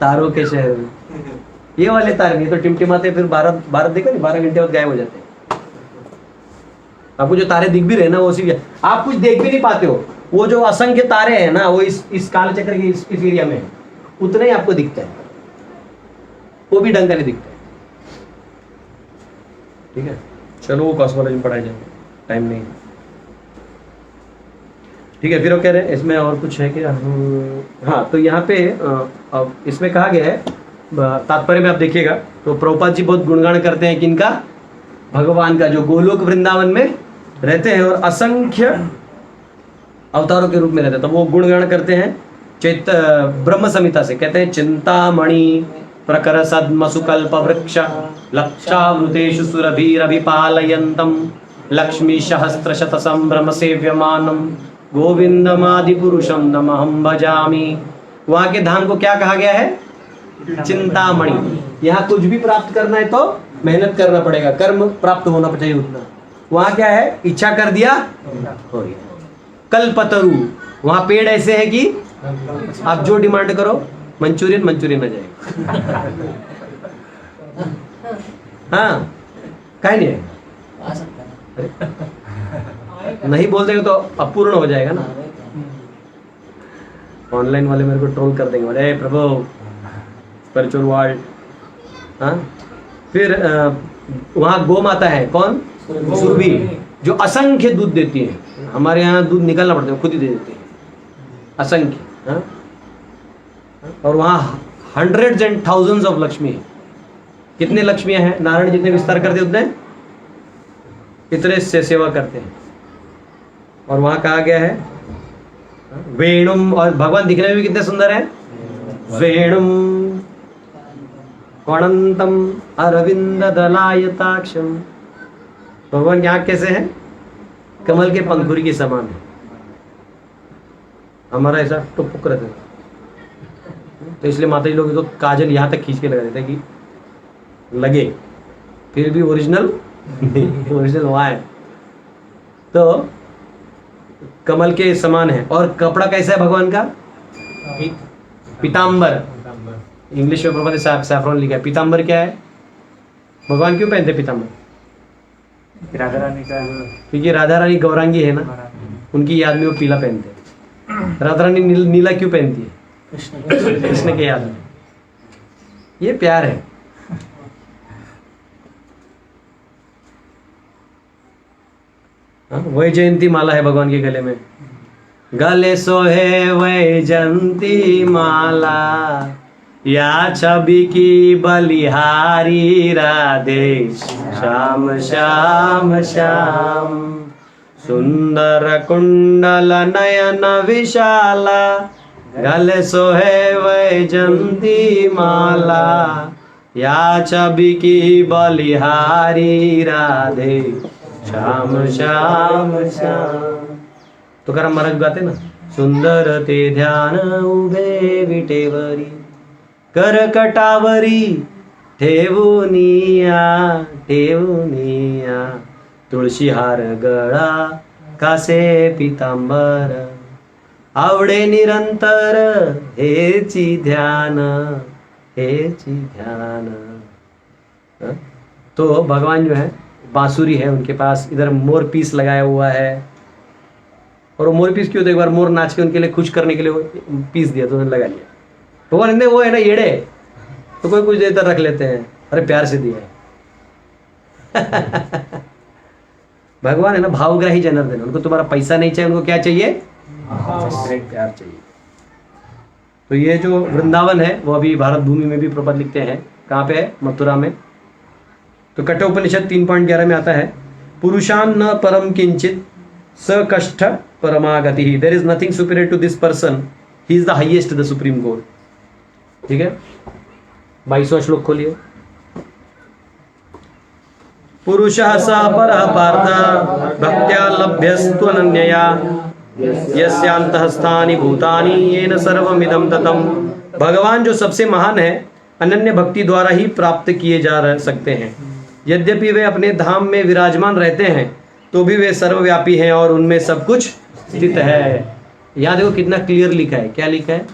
तारों के शहर में। ये वाले तारे नहीं तो टिमटिमाते फिर 12 देखो नहीं, 12 घंटे बाद गायब हो जाते हैं। आपको जो तारे दिख भी रहे ना, वो उसी, आप कुछ देख भी नहीं पाते हो। वो जो असंख्य तारे हैं ना, वो इस काल चक्र के इस एरिया में उतने ही आपको दिखता है, वो भी ढंग का नहीं दिखता है। ठीक है, चलो वो कॉस्मोलॉजी में पढ़ाई जाएंगे, टाइम नहीं। ठीक है, फिर वो कह रहे हैं इसमें और कुछ है क्या? हाँ, तो यहाँ पे अब इसमें कहा गया है, तात्पर्य में आप देखिएगा तो प्रभुपाद जी बहुत गुणगान करते हैं कि इनका, भगवान का, जो गोलोक वृंदावन में रहते हैं और असंख्य अवतारों के रूप में रहते हैं। तो वो गुणगान करते हैं ब्रह्म संहिता से, कहते हैं चिंतामणि प्रकर सद्मसुकल्प वृक्ष लक्षावृतेषु सुरभिरभिपालयन्तम लक्ष्मी सहस्रशत संभ्रम सेव्यमानम गोविंदमादि पुरुषम नमहं भजामि। वहां के धाम को क्या कहा गया है? चिंतामणि। यहाँ कुछ भी प्राप्त करना है तो मेहनत करना पड़ेगा, कर्म प्राप्त होना चाहिए उतना। वहां क्या है? इच्छा कर दिया हो गया। कल्पतरु, वहां पेड़ ऐसे है कि आप जो डिमांड करो मंचूरियन आ जाएगा। हाँ, कहीं नहीं है, आ सकता है। नहीं बोल देंगे तो अपूर्ण हो जाएगा ना। ऑनलाइन वाले मेरे को ट्रोल कर देंगे, अरे प्रभु स्पिरिचुअल वर्ल्ड। हाँ, फिर वहाँ गौ माता है, कौन? सुरभि, जो असंख्य दूध देती है। हमारे यहाँ दूध निकालना पड़ता है, खुद ही दे देती है, असंख्य। हाँ? और वहाँ hundreds and thousands of Lakshmi है। कितने लक्ष्मियाँ हैं? नारायण जितने विस्तार करते उतने इतने से सेवा करते हैं। और वहाँ कहा गया है वेणुम, और भगवान दिखने में भी कितने सुंदर हैं। वेणुम अनंतम अरविंद दलायताक्षम। भगवान की आँख कैसे है? कमल के पंखुड़ी के समान है। हमारा ऐसा टुक रहता है, तो इसलिए माता जी लोग तो काजल यहाँ तक खींच के लगा देते हैं कि लगे, फिर भी ओरिजिनल नहीं, ओरिजिनल वहाँ है। तो कमल के समान है। और कपड़ा कैसा है भगवान का? पीतांबर। इंग्लिश में प्रॉपर सैफरॉन लिखा है। पीताम्बर क्या है? भगवान क्यों पहनते पीताम्बर? राधा रानी का क्योंकि राधा रानी गौरांगी है ना, उनकी याद में वो पीला पहनते हैं। राधा रानी नीला क्यों पहनती है? कृष्ण के याद में। ये प्यार है। वैजयंती माला है भगवान के गले में। गले सोहे वैजयंती माला, या छवि की बलिहारी राधे श्याम श्याम श्याम। सुंदर कुंडल नयन विशाला, गले सोहे वैजयंती माला, या छवि की बलिहारी राधे श्याम श्याम श्याम। तुकाराम महाराज गाते ना, सुंदर ते ध्यान उभे विटेवरी, करकटावरी ठेवुनिया ठेवुनिया, तुळशी हार गळा कासे पितांबर, आवडे निरंतर हेची ध्यान हेची ध्यान। तो भगवान जो है बांसुरी है उनके पास, इधर मोर पीस लगाया हुआ है। और वो मोर पीस क्यों? तो एक बार मोर नाच के उनके लिए खुश करने के लिए वो पीस दिया तो उन्होंने लगा लिया। भगवान ने वो है ना येड़े, तो कोई कुछ देर तक रख लेते हैं, अरे प्यार से दिया है। भगवान है ना भावग्राही जनार्दन, उनको तुम्हारा पैसा नहीं चाहिए, उनको क्या चाहिए? प्यार चाहिए। तो ये जो वृंदावन है वो अभी भारत भूमि में भी प्रपद लिखते हैं। कहाँ पे है? मथुरा में। तो कठोपनिषद 3.11 में आता है, पुरुषान न परम किंचित स कष्ट परमागति, there is nothing superior to this person, he is the highest, the supreme god. ठीक है, 22वां श्लोक खोलिए। पुरुषः स परः पार्थ भक्त्या लभ्यस्त्वनन्यया, यस्यांतःस्थानि भूतानि येन सर्वमिदं ततम्। भगवान जो सबसे महान है, अनन्य भक्ति द्वारा ही प्राप्त किए जा सकते हैं। यद्यपि वे अपने धाम में विराजमान रहते हैं, तो भी वे सर्वव्यापी हैं और उनमें सब कुछ स्थित है। यहाँ देखो कितना क्लियर लिखा है। क्या लिखा है?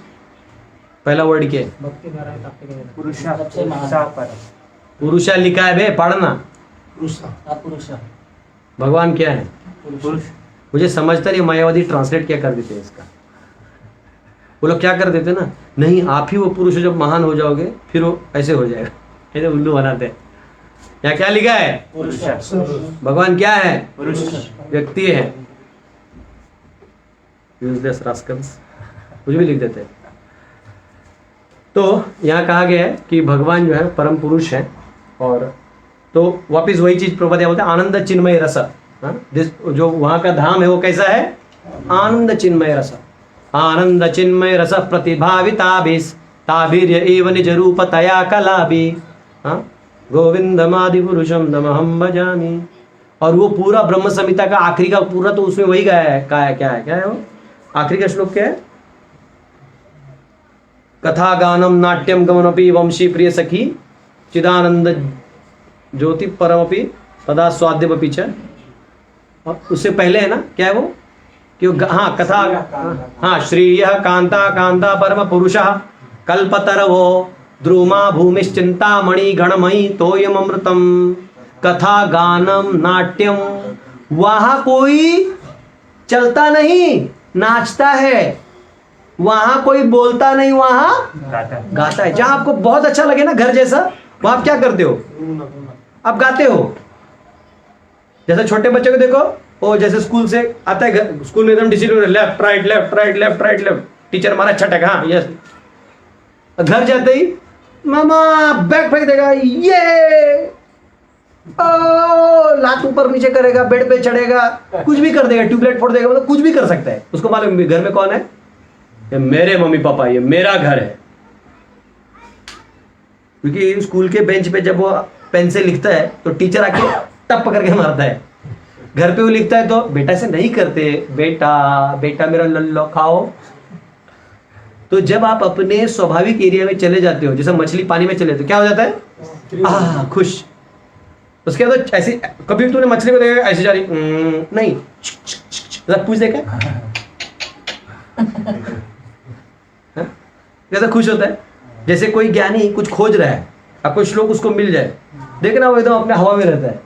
पहला वर्ड क्या है? भक्ति द्वारा ही प्राप्त किया जाता है। पुरुषा सबसे महान। सा पर पुरुषा लिखा है बे, पढ़ना। पुरुष भगवान क्या है? पुरुष। मुझे समझता नहीं मायावादी ट्रांसलेट क्या कर देते हैं इसका। वो लोग क्या कर देते ना, नहीं आप ही वो पुरुष हो, जब महान हो जाओगे फिर वो ऐसे हो जाएगा, ऐसे उल्लू बनाते हैं। यहाँ क्या लिखा है? पुरुषा। भगवान क्या है? पुरुष। व्यक्ति है। यूजलेस रास्कल्स कुछ भी लिख देते हैं। तो यहाँ कहा गया है कि भगवान जो है परम पुरुष है। और तो वापिस वही चीज प्रभुपाद बोलते हैं, आनंद चिन्मय रस। जो वहाँ का धाम है वो कैसा है? आनंद चिन्मय रस। आनंद चिन्मय रस प्रतिभाविताभिस ताभिर्य एव निज रूप तया कलाभि। गोविंदमादि पुरुषम नमहं भजामि। और वो पूरा ब्रह्म संहिता का आखिरी का पूरा तो उसमें वही गाया है। क्या है वो आखिरी का श्लोक? क्या है? कथा गानम नाट्यम गमनपि वंशी प्रिय सखी चिदानंद ज्योति परमपि तदा स्वाद्यपि च। और उससे पहले है ना, क्या है वो? कि कथा श्रीय कांता कांता परम पुरुषः कल्पतरवो द्रुमा भूमिश्चिंतामणि गणमयी तोयम अमृतम। कथा गानम नाट्यम, वहां कोई चलता नहीं, नाचता है। वहां कोई बोलता नहीं, वहां गाता है। जहां आपको बहुत अच्छा लगे ना, घर जैसा, वहां आप क्या करते हो? आप गाते हो। जैसे छोटे बच्चे को देखो, वो जैसे स्कूल से आता है, घर स्कूल में एकदम discipline, left right left right left right left, teacher मारा छटक, हाँ यस। घर जाते ही मामा बैग फेंक देगा, ये लात ऊपर नीचे करेगा, बेड पे चढ़ेगा, कुछ भी कर देगा, ट्यूबलाइट फोड़ देगा, मतलब कुछ भी कर सकता है। उसको मालूम घर में कौन है? ये मेरे मम्मी पापा, ये मेरा घर है। क्योंकि स्कूल के बेंच पे जब वो पेन से लिखता है तो टीचर आके टप करके मारता है। घर पे वो लिखता है तो बेटा से नहीं करते, बेटा बेटा मेरा लल्लो खाओ। तो जब आप अपने स्वाभाविक एरिया में चले जाते हो, जैसे मछली पानी में चले, तो क्या हो जाता है? खुश। उसके बाद ऐसी कभी तूने मछली को देखा ऐसे जा रही? नहीं, पूछ देखा जैसा खुश होता है। जैसे कोई ज्ञानी कुछ खोज रहा है, अब कुछ लोग उसको मिल जाए, देखना वो एकदम अपने हवा में रहता है,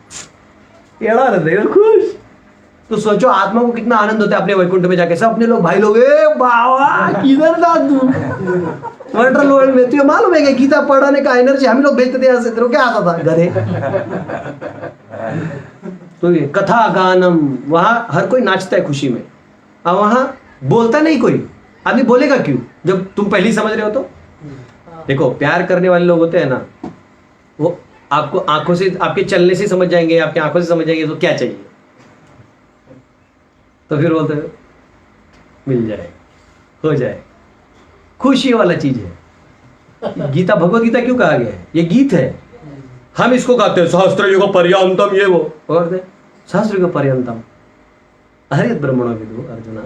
एड़ा रहता है खुश। तो सोचो आत्मा को कितना आनंद होता है अपने वैकुंठ में जाके, सब अपने लोग भाई लोग, ए बाबा किधर था तू, वर्ल्ड वर्ल्ड में तुझे मालूम है कि गीता पढ़ाने का एनर्जी हम लोग भेजते थे यहाँ से, तेरे को क्या आता था घरे। तो ये कथा गानम, वहां हर कोई नाचता है खुशी में, और वहां बोलता नहीं कोई आदमी, बोलेगा क्यों जब तुम पहले ही समझ रहे हो। तो देखो प्यार करने वाले लोग होते हैं ना, वो आपको आंखों से, आपके चलने से समझ जाएंगे, आपकी आंखों से समझ जाएंगे तो क्या चाहिए, तो फिर बोलते हैं मिल जाए, हो जाए, खुशी वाला चीज है। गीता, भगवत गीता क्यों कहा गया है, ये गीत है, हम इसको गाते हैं सहस्त्र युग पर्यंतम, ये वो और सहस्त्र युग पर्यंतम अरे ब्रह्मणो विदु अर्जुना।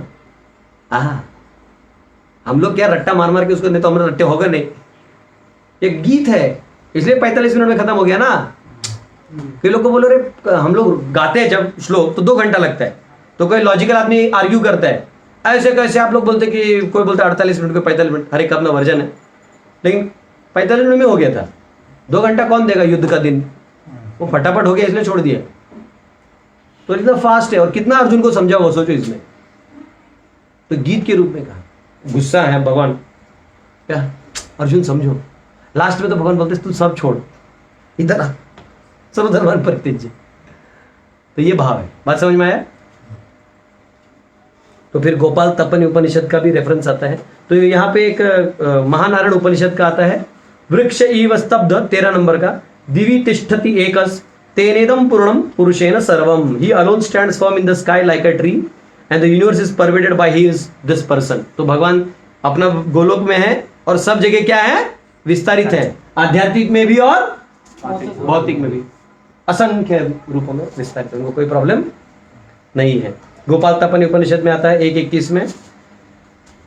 हम लोग क्या रट्टा मार मार के उसको, नहीं तो हमारे रट्टे होगा नहीं, ये गीत है, इसलिए 45 मिनट में खत्म हो गया ना। कई लोग को बोलो रे हम लोग गाते हैं जब श्लोक तो 2 घंटा लगता है, तो कोई लॉजिकल आदमी आर्ग्यू करता है ऐसे कैसे आप लोग बोलते कि, कोई बोलता है 48 मिनट को 45 मिनट, हर एक का अपना वर्जन है, लेकिन 45 मिनट में हो गया था। 2 घंटा कौन देगा युद्ध का दिन, वो फटाफट हो गया इसलिए छोड़ दिया। तो इतना फास्ट है, और कितना अर्जुन को समझा वो सोचो इसमें, तो गीत के रूप में कहा। गुस्सा है भगवान, क्या अर्जुन समझो, लास्ट में तो भगवान बोलते तू सब छोड़, इधर आ, सर्वधर्मान परित्यज्य। तो ये भाव है, बात समझ में आया। तो फिर गोपाल तपन उपनिषद का भी रेफरेंस आता है। तो यहाँ पे एक महानारायण उपनिषद का आता है, वृक्ष इव स्तब्ध 13 नंबर का, दिवि तिष्ठति एकस तेनेदम पूर्णम पुरुषेण सर्वम, ही alone stands firm in the sky like a tree and the universe is pervaded by his this person. तो भगवान अपना गोलोक में है और सब जगह क्या है, विस्तारित है, आध्यात्मिक में भी और भौतिक में भी, असंख्य रूपों में विस्तारित है, उनको कोई प्रॉब्लम नहीं है। गोपाल तपन उपनिषद में आता है 1:21 में,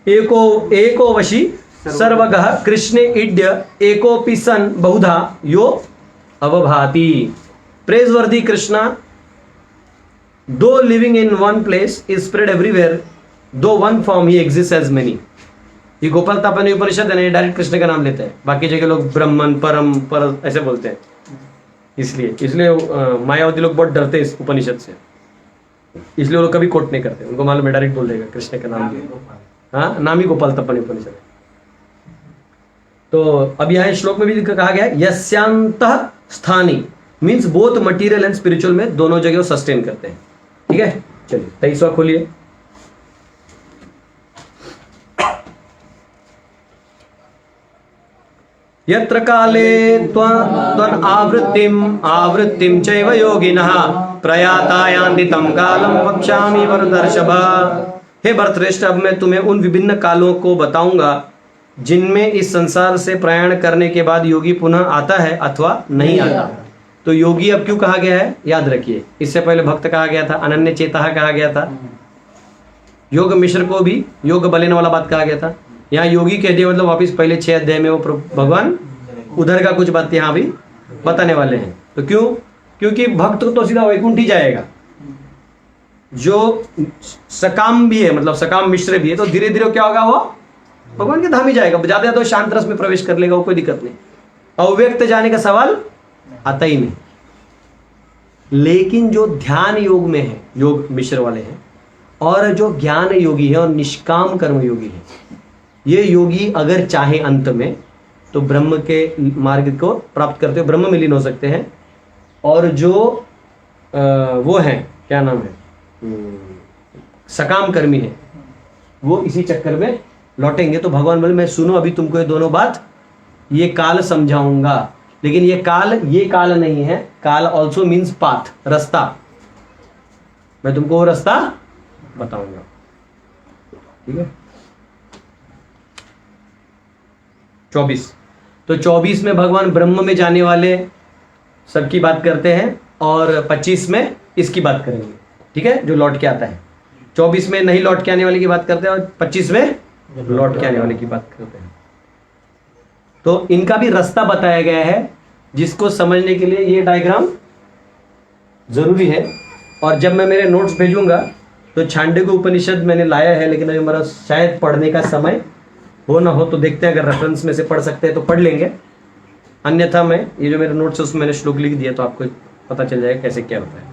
एको वशी सर्वगः कृष्णे इड्य एकोपि सन बहुधा यो अवभाति। प्रेजवर्दी कृष्णा, दो living in one place is spread everywhere, दो वन फॉर्म ही एग्जिस्ट एज मेनी। ये गोपाल तपन उपनिषद है, डायरेक्ट कृष्ण का नाम लेते हैं, बाकी जगह लोग ब्रह्मन परम पर ऐसे बोलते हैं, इसलिए मायावती लोग बहुत डरते हैं इस उपनिषद से, इसलिए वो लोग कभी कोट नहीं करते, उनको मालूम है डायरेक्ट बोल देगा कृष्ण का नाम लिया। हाँ, नाम ही गोपाल तपन उपनिषद है। तो अब यहाँ श्लोक में भी कहा गया है यस्यांतः स्थानी, means both material and spiritual में दोनों जगह सस्टेन करते हैं। ठीक है, चलिए 23वां खोलिए। यत्र काले त्वन् आवृत्तिम चैव योगिनः प्रयाता यान्ति तं कालं वक्ष्यामि वरदर्शभ। हे भरतश्रेष्ठ, अब मैं तुम्हें उन विभिन्न कालों को बताऊंगा जिनमें इस संसार से प्रयाण करने के बाद योगी पुनः आता है अथवा नहीं आता। तो योगी अब क्यों कहा गया है, याद रखिए, इससे पहले भक्त कहा गया था, अनन्य चेता कहा गया था, योग मिश्र को भी योग बलेन वाला बात कहा गया था। यहाँ योगी कह दिया, मतलब वापिस पहले 6 अध्याय में वो भगवान उधर का कुछ बात यहाँ भी बताने वाले हैं। तो क्यों, क्योंकि भक्त तो सीधा वैकुंठ ही जाएगा, जो सकाम भी है, मतलब सकाम मिश्र भी है, तो धीरे धीरे क्या होगा, वो भगवान के धाम ही जाएगा, ज्यादा तो शांत रस में प्रवेश कर लेगा, वो कोई दिक्कत नहीं, अव्यक्त जाने का सवाल आता ही नहीं। लेकिन जो ध्यान योग में है, योग मिश्र वाले हैं, और जो ज्ञान योगी है और निष्काम कर्म योगी है, ये योगी अगर चाहे अंत में तो ब्रह्म के मार्ग को प्राप्त करते हुए ब्रह्म में लीन हो सकते हैं। और जो वो हैं, क्या नाम है, सकाम कर्मी है, वो इसी चक्कर में लौटेंगे। तो भगवान बोले मैं सुनो अभी तुमको ये दोनों बात, ये काल समझाऊंगा, लेकिन ये काल नहीं है, काल ऑल्सो मीन्स पाथ, रास्ता, मैं तुमको वो रास्ता बताऊंगा। ठीक है, 24, तो 24 में भगवान ब्रह्म में जाने वाले सबकी बात करते हैं, और 25 में इसकी बात करेंगे। ठीक है, जो लौट के आता है, 24 में नहीं लौट के आने वाले की बात करते हैं, और 25 में लौट के आने वाले की बात करते हैं। तो इनका भी रास्ता बताया गया है, जिसको समझने के लिए ये डायग्राम जरूरी है। और जब मैं मेरे नोट्स भेजूंगा तो छांडव्य उपनिषद मैंने लाया है, लेकिन अभी हमारा शायद पढ़ने का समय हो ना हो तो देखते हैं, अगर रेफरेंस में से पढ़ सकते हैं तो पढ़ लेंगे, अन्यथा मैं ये जो मेरे नोट्स है उसमें मैंने श्लोक लिख दिया तो आपको पता चल जाएगा कैसे क्या होता है।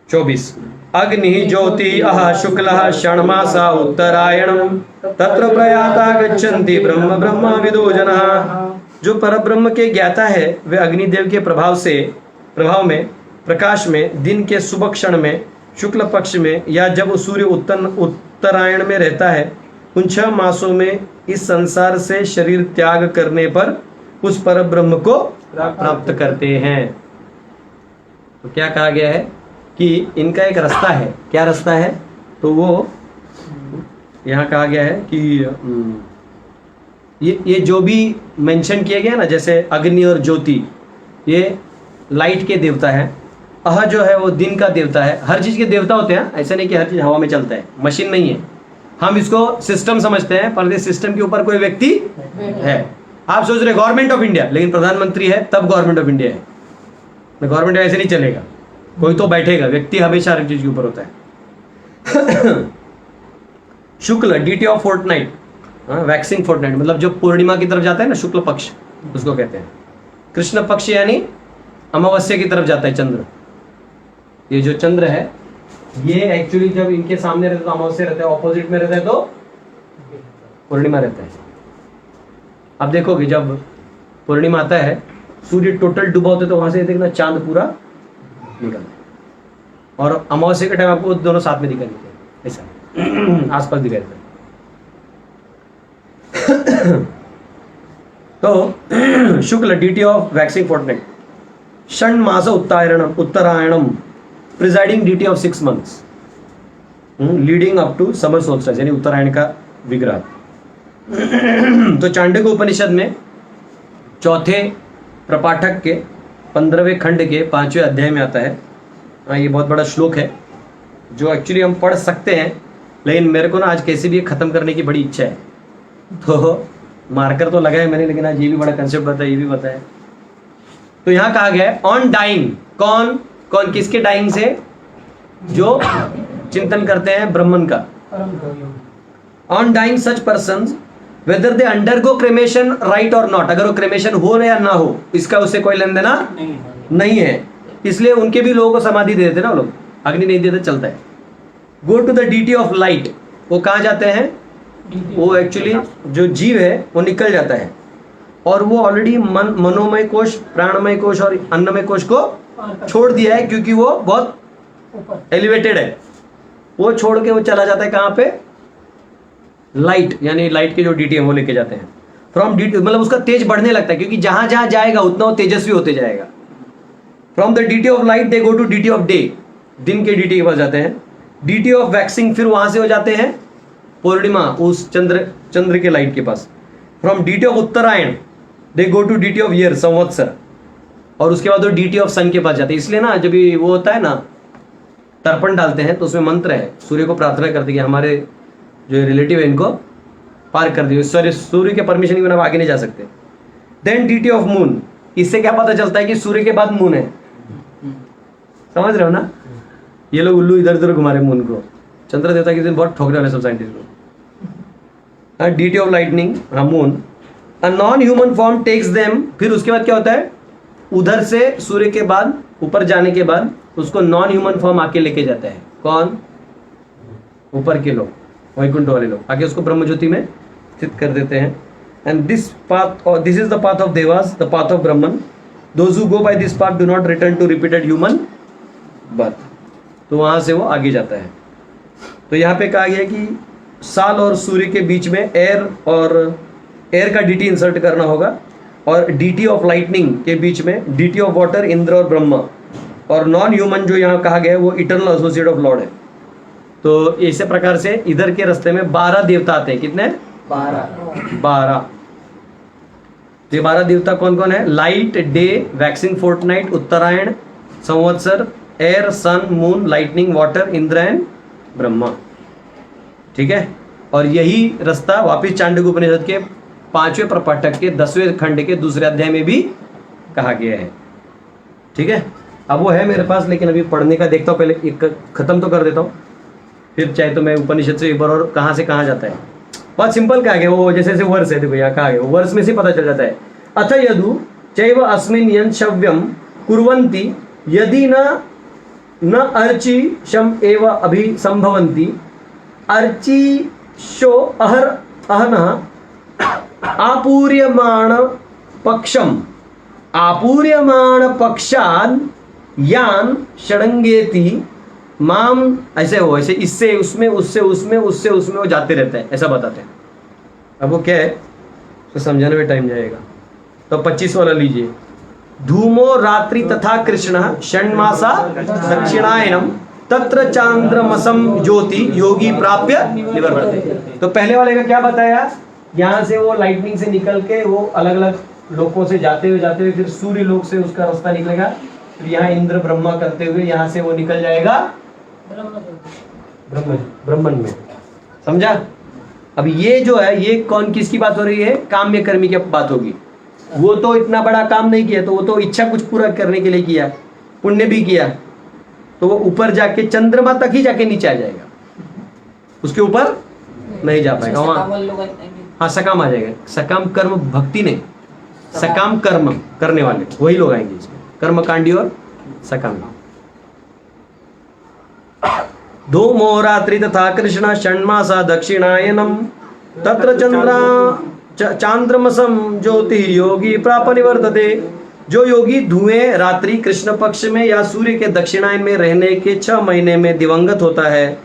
24 अग्नि ज्योति अह शुक्ल षण्मासा उत्तरायणम तत्र प्रयाता गच्छन्ति ब्रह्म ब्रह्म विदो जनः। जो परब्रह्म के ज्ञाता है वे अग्निदेव के प्रभाव में प्रकाश में दिन के शुभ क्षण में शुक्ल पक्ष में या जब सूर्य उत्तरायण में रहता है उन 6 मासों में इस संसार से शरीर त्याग करने पर उस परब्रह्म को प्राप्त करते हैं। तो क्या कहा गया है कि इनका एक रास्ता है। क्या रास्ता है? तो वो यहाँ कहा गया है कि ये जो भी मेंशन किया गया ना, जैसे अग्नि और ज्योति ये लाइट के देवता है, अह जो है वो दिन का देवता है। हर चीज के देवता होते हैं, ऐसा नहीं कि हर चीज हवा में चलता है, मशीन नहीं है। हम इसको सिस्टम समझते हैं, पर इस सिस्टम के ऊपर कोई व्यक्ति है। आप सोच रहे गवर्नमेंट ऑफ इंडिया, लेकिन प्रधानमंत्री है तब गवर्नमेंट ऑफ इंडिया है। गवर्नमेंट ऐसे नहीं चलेगा, कोई तो बैठेगा, व्यक्ति हमेशा हर चीज के ऊपर होता है। शुक्ल deity of fortnight, waxing fortnight मतलब जो पूर्णिमा की तरफ जाता है ना, शुक्ल पक्ष उसको कहते हैं। कृष्ण पक्ष यानी अमावस्या की तरफ जाता है चंद्र। ये जो चंद्र है ये एक्चुअली जब इनके सामने रहता है तो अमावस्या रहता है, ऑपोजिट में रहता है तो पूर्णिमा रहता है। अब देखोगे जब पूर्णिमा आता है सूर्य टोटल डूबा होता है तो वहां से देखना चांद पूरा निकलता है, और अमावस्या के टाइम आपको दोनों साथ में दिखाई देते हैं, ऐसा आसपास दिखाई देता है। तो शुक्ल ड्यूटी ऑफ वैक्सिंग फोर्टनाइट, षण्मास उत्तरायणम presiding deity of 6 months leading up to summer solstice यानी उत्तरायण का विग्रह। तो चांडक उपनिषद में चौथे प्रपाठक के 15वें खंड के 5वें अध्याय में आता है। ये बहुत बड़ा श्लोक है जो एक्चुअली हम पढ़ सकते हैं, लेकिन मेरे को ना आज कैसे भी खत्म करने की बड़ी इच्छा है, तो मार्कर तो लगाया मैंने, लेकिन आज ये भी बड़ा कंसेप्ट बताया, ये भी बताया। तो यहाँ कहा गया है ऑन डाइंग, कौन कौन किसके डाइंग से? जो चिंतन करते हैं ब्राह्मण का। On dying such persons whether they undergo cremation right और नॉट, अगर वो क्रेमेशन हो या ना हो इसका उससे कोई लेन देना नहीं है, इसलिए उनके भी लोगों को समाधि दे देते ना लोग, अग्नि नहीं देते चलता है। Go to the deity of light, वो कहाँ जाते हैं? वो एक्चुअली जो जीव है वो निकल जाता है, और वो ऑलरेडी मनोमय कोश, प्राणमय कोश और अन्नमय कोश को छोड़ दिया है, क्योंकि वो बहुत एलिवेटेड है। वो छोड़ के वो चला जाता है कहाँ पे? लाइट, यानी लाइट के जो ड्यूटी है वो लेके जाते हैं। फ्रॉम ड्यूटी मतलब उसका तेज बढ़ने लगता है, क्योंकि जहां जहां जाएगा उतना वो तेजस्वी होते जाएगा। From the deity of light they go to deity of day, दिन के ड्यूटी के पास जाते हैं। ड्यूटी ऑफ वैक्सिंग, फिर वहां से हो जाते हैं पूर्णिमा, उस चंद्र के लाइट के पास। फ्रॉम ड्यूटी ऑफ उत्तरायण they go to deity of year, संवत्सर, और उसके बाद वो ड्यूटी ऑफ सन के पास जाते हैं। इसलिए ना जब वो होता है ना तर्पण डालते हैं तो उसमें मंत्र है, सूर्य को प्रार्थना करते कि हमारे जो रिलेटिव है इनको पार कर दिए, सूर्य के परमिशन के बिना आगे नहीं जा सकते। देन ड्यूटी ऑफ मून, इससे क्या पता चलता है कि सूर्य के बाद मून है, समझ रहे हो ना? ये लोग उल्लू इधर उधर घुमा रहे मून को, चंद्र देवता के दिन बहुत ठोकने वाले सब साइंटिस्ट लोग। ड्यूटी ऑफ लाइटनिंग, हाँ moon. A non human form takes them, फिर उसके बाद क्या होता है? उधर से सूर्य के बाद ऊपर जाने के बाद उसको नॉन ह्यूमन फॉर्म आके लेके जाता है। कौन? ऊपर के लोग, वैकुंठ वाले लोग, आके उसको ब्रह्म ज्योति में स्थित कर देते हैं। And this path, this is the path of devas, the path of Brahman. Those who go by this path do not return to repeated human birth. तो वहां से वो आगे जाता है। तो यहाँ पे कहा गया कि साल और सूर्य के बीच में एयर का डीटी इंसर्ट करना होगा, और डीटी ऑफ लाइटनिंग के बीच में डीटी ऑफ वाटर इंद्र और ब्रह्मा, और नॉन ह्यूमन जो यहाँ कहा गया है वो इटर्नल एसोसिएट ऑफ लॉर्ड है। तो इसी प्रकार से इधर के रास्ते में 12 देवता आते हैं। कितने? 12। ये 12 देवता कौन कौन है? Light, day, waxing fortnight, Uttarayana, samvatsara, air, sun, moon, lightning, water, Indra and Brahma. ठीक है, और यही रास्ता वापिस चांडक उपनिषद के 5वें प्रपाठक के 10वें खंड के दूसरे अध्याय में भी कहा गया है। ठीक है, अब वो है मेरे पास, लेकिन अभी पढ़ने का देखता हूँ, पहले एक खत्म तो कर देता हूँ, फिर चाहे तो मैं उपनिषद से एक बार और कहाँ से कहाँ जाता है बहुत सिंपल कहा गया, वो जैसे जैसे वर्स है, देखो यहाँ कहा गया, वर्स में से पता चल जाता है। अथ यदु चैव अस्मिन् यंशव्यम कुर्वन्ति यदि न अर्ची शम एव अभिसंभवन्ति अर्चिशो अहनः आपूर्यमाण पक्षान यान षडंगेति माम, ऐसे हो, ऐसे इससे उसमें उससे उसमें उससे उसमें वो जाते रहता है, ऐसा बताते हैं। अब वो क्या है तो समझाने में टाइम जाएगा। तो 25 वाला लीजिए। धूमो रात्रि तथा कृष्ण षण्मासा दक्षिणायनम तत्र चांद्रमसम ज्योति योगी प्राप्य निवर्तते। तो पहले वाले का क्या बताया, यहाँ से वो लाइटनिंग से निकल के वो अलग अलग लोकों से जाते हुए फिर सूर्य लोक से उसका रास्ता निकलेगा, फिर यहाँ इंद्र ब्रह्मा करते हुए यहाँ से वो निकल जाएगा ब्रह्मन में। समझा? अब ये जो है ये कौन किसकी बात हो रही है, काम्य कर्मी की बात होगी। वो तो इतना बड़ा काम नहीं किया, तो वो तो इच्छा कुछ पूरा करने के लिए किया, पुण्य भी किया, तो वो ऊपर जाके चंद्रमा तक ही जाके नीचे आ जाएगा, उसके ऊपर नहीं जा पाएगा वहां। हाँ सकाम आ जाएगा। सकाम कर्म भक्ति नहीं, सकाम कर्म करने वाले वही लोग आएंगे इसमें, कर्मकांडी और सकाम। धूमो रात्रि तथा कृष्ण षण्मासा दक्षिणायनम तत्र चांद्रमसम ज्योति योगी प्राप निवर्तते। जो योगी धुएं रात्रि कृष्ण पक्ष में या सूर्य के दक्षिणायन में रहने के 6 महीने में दिवंगत होता है,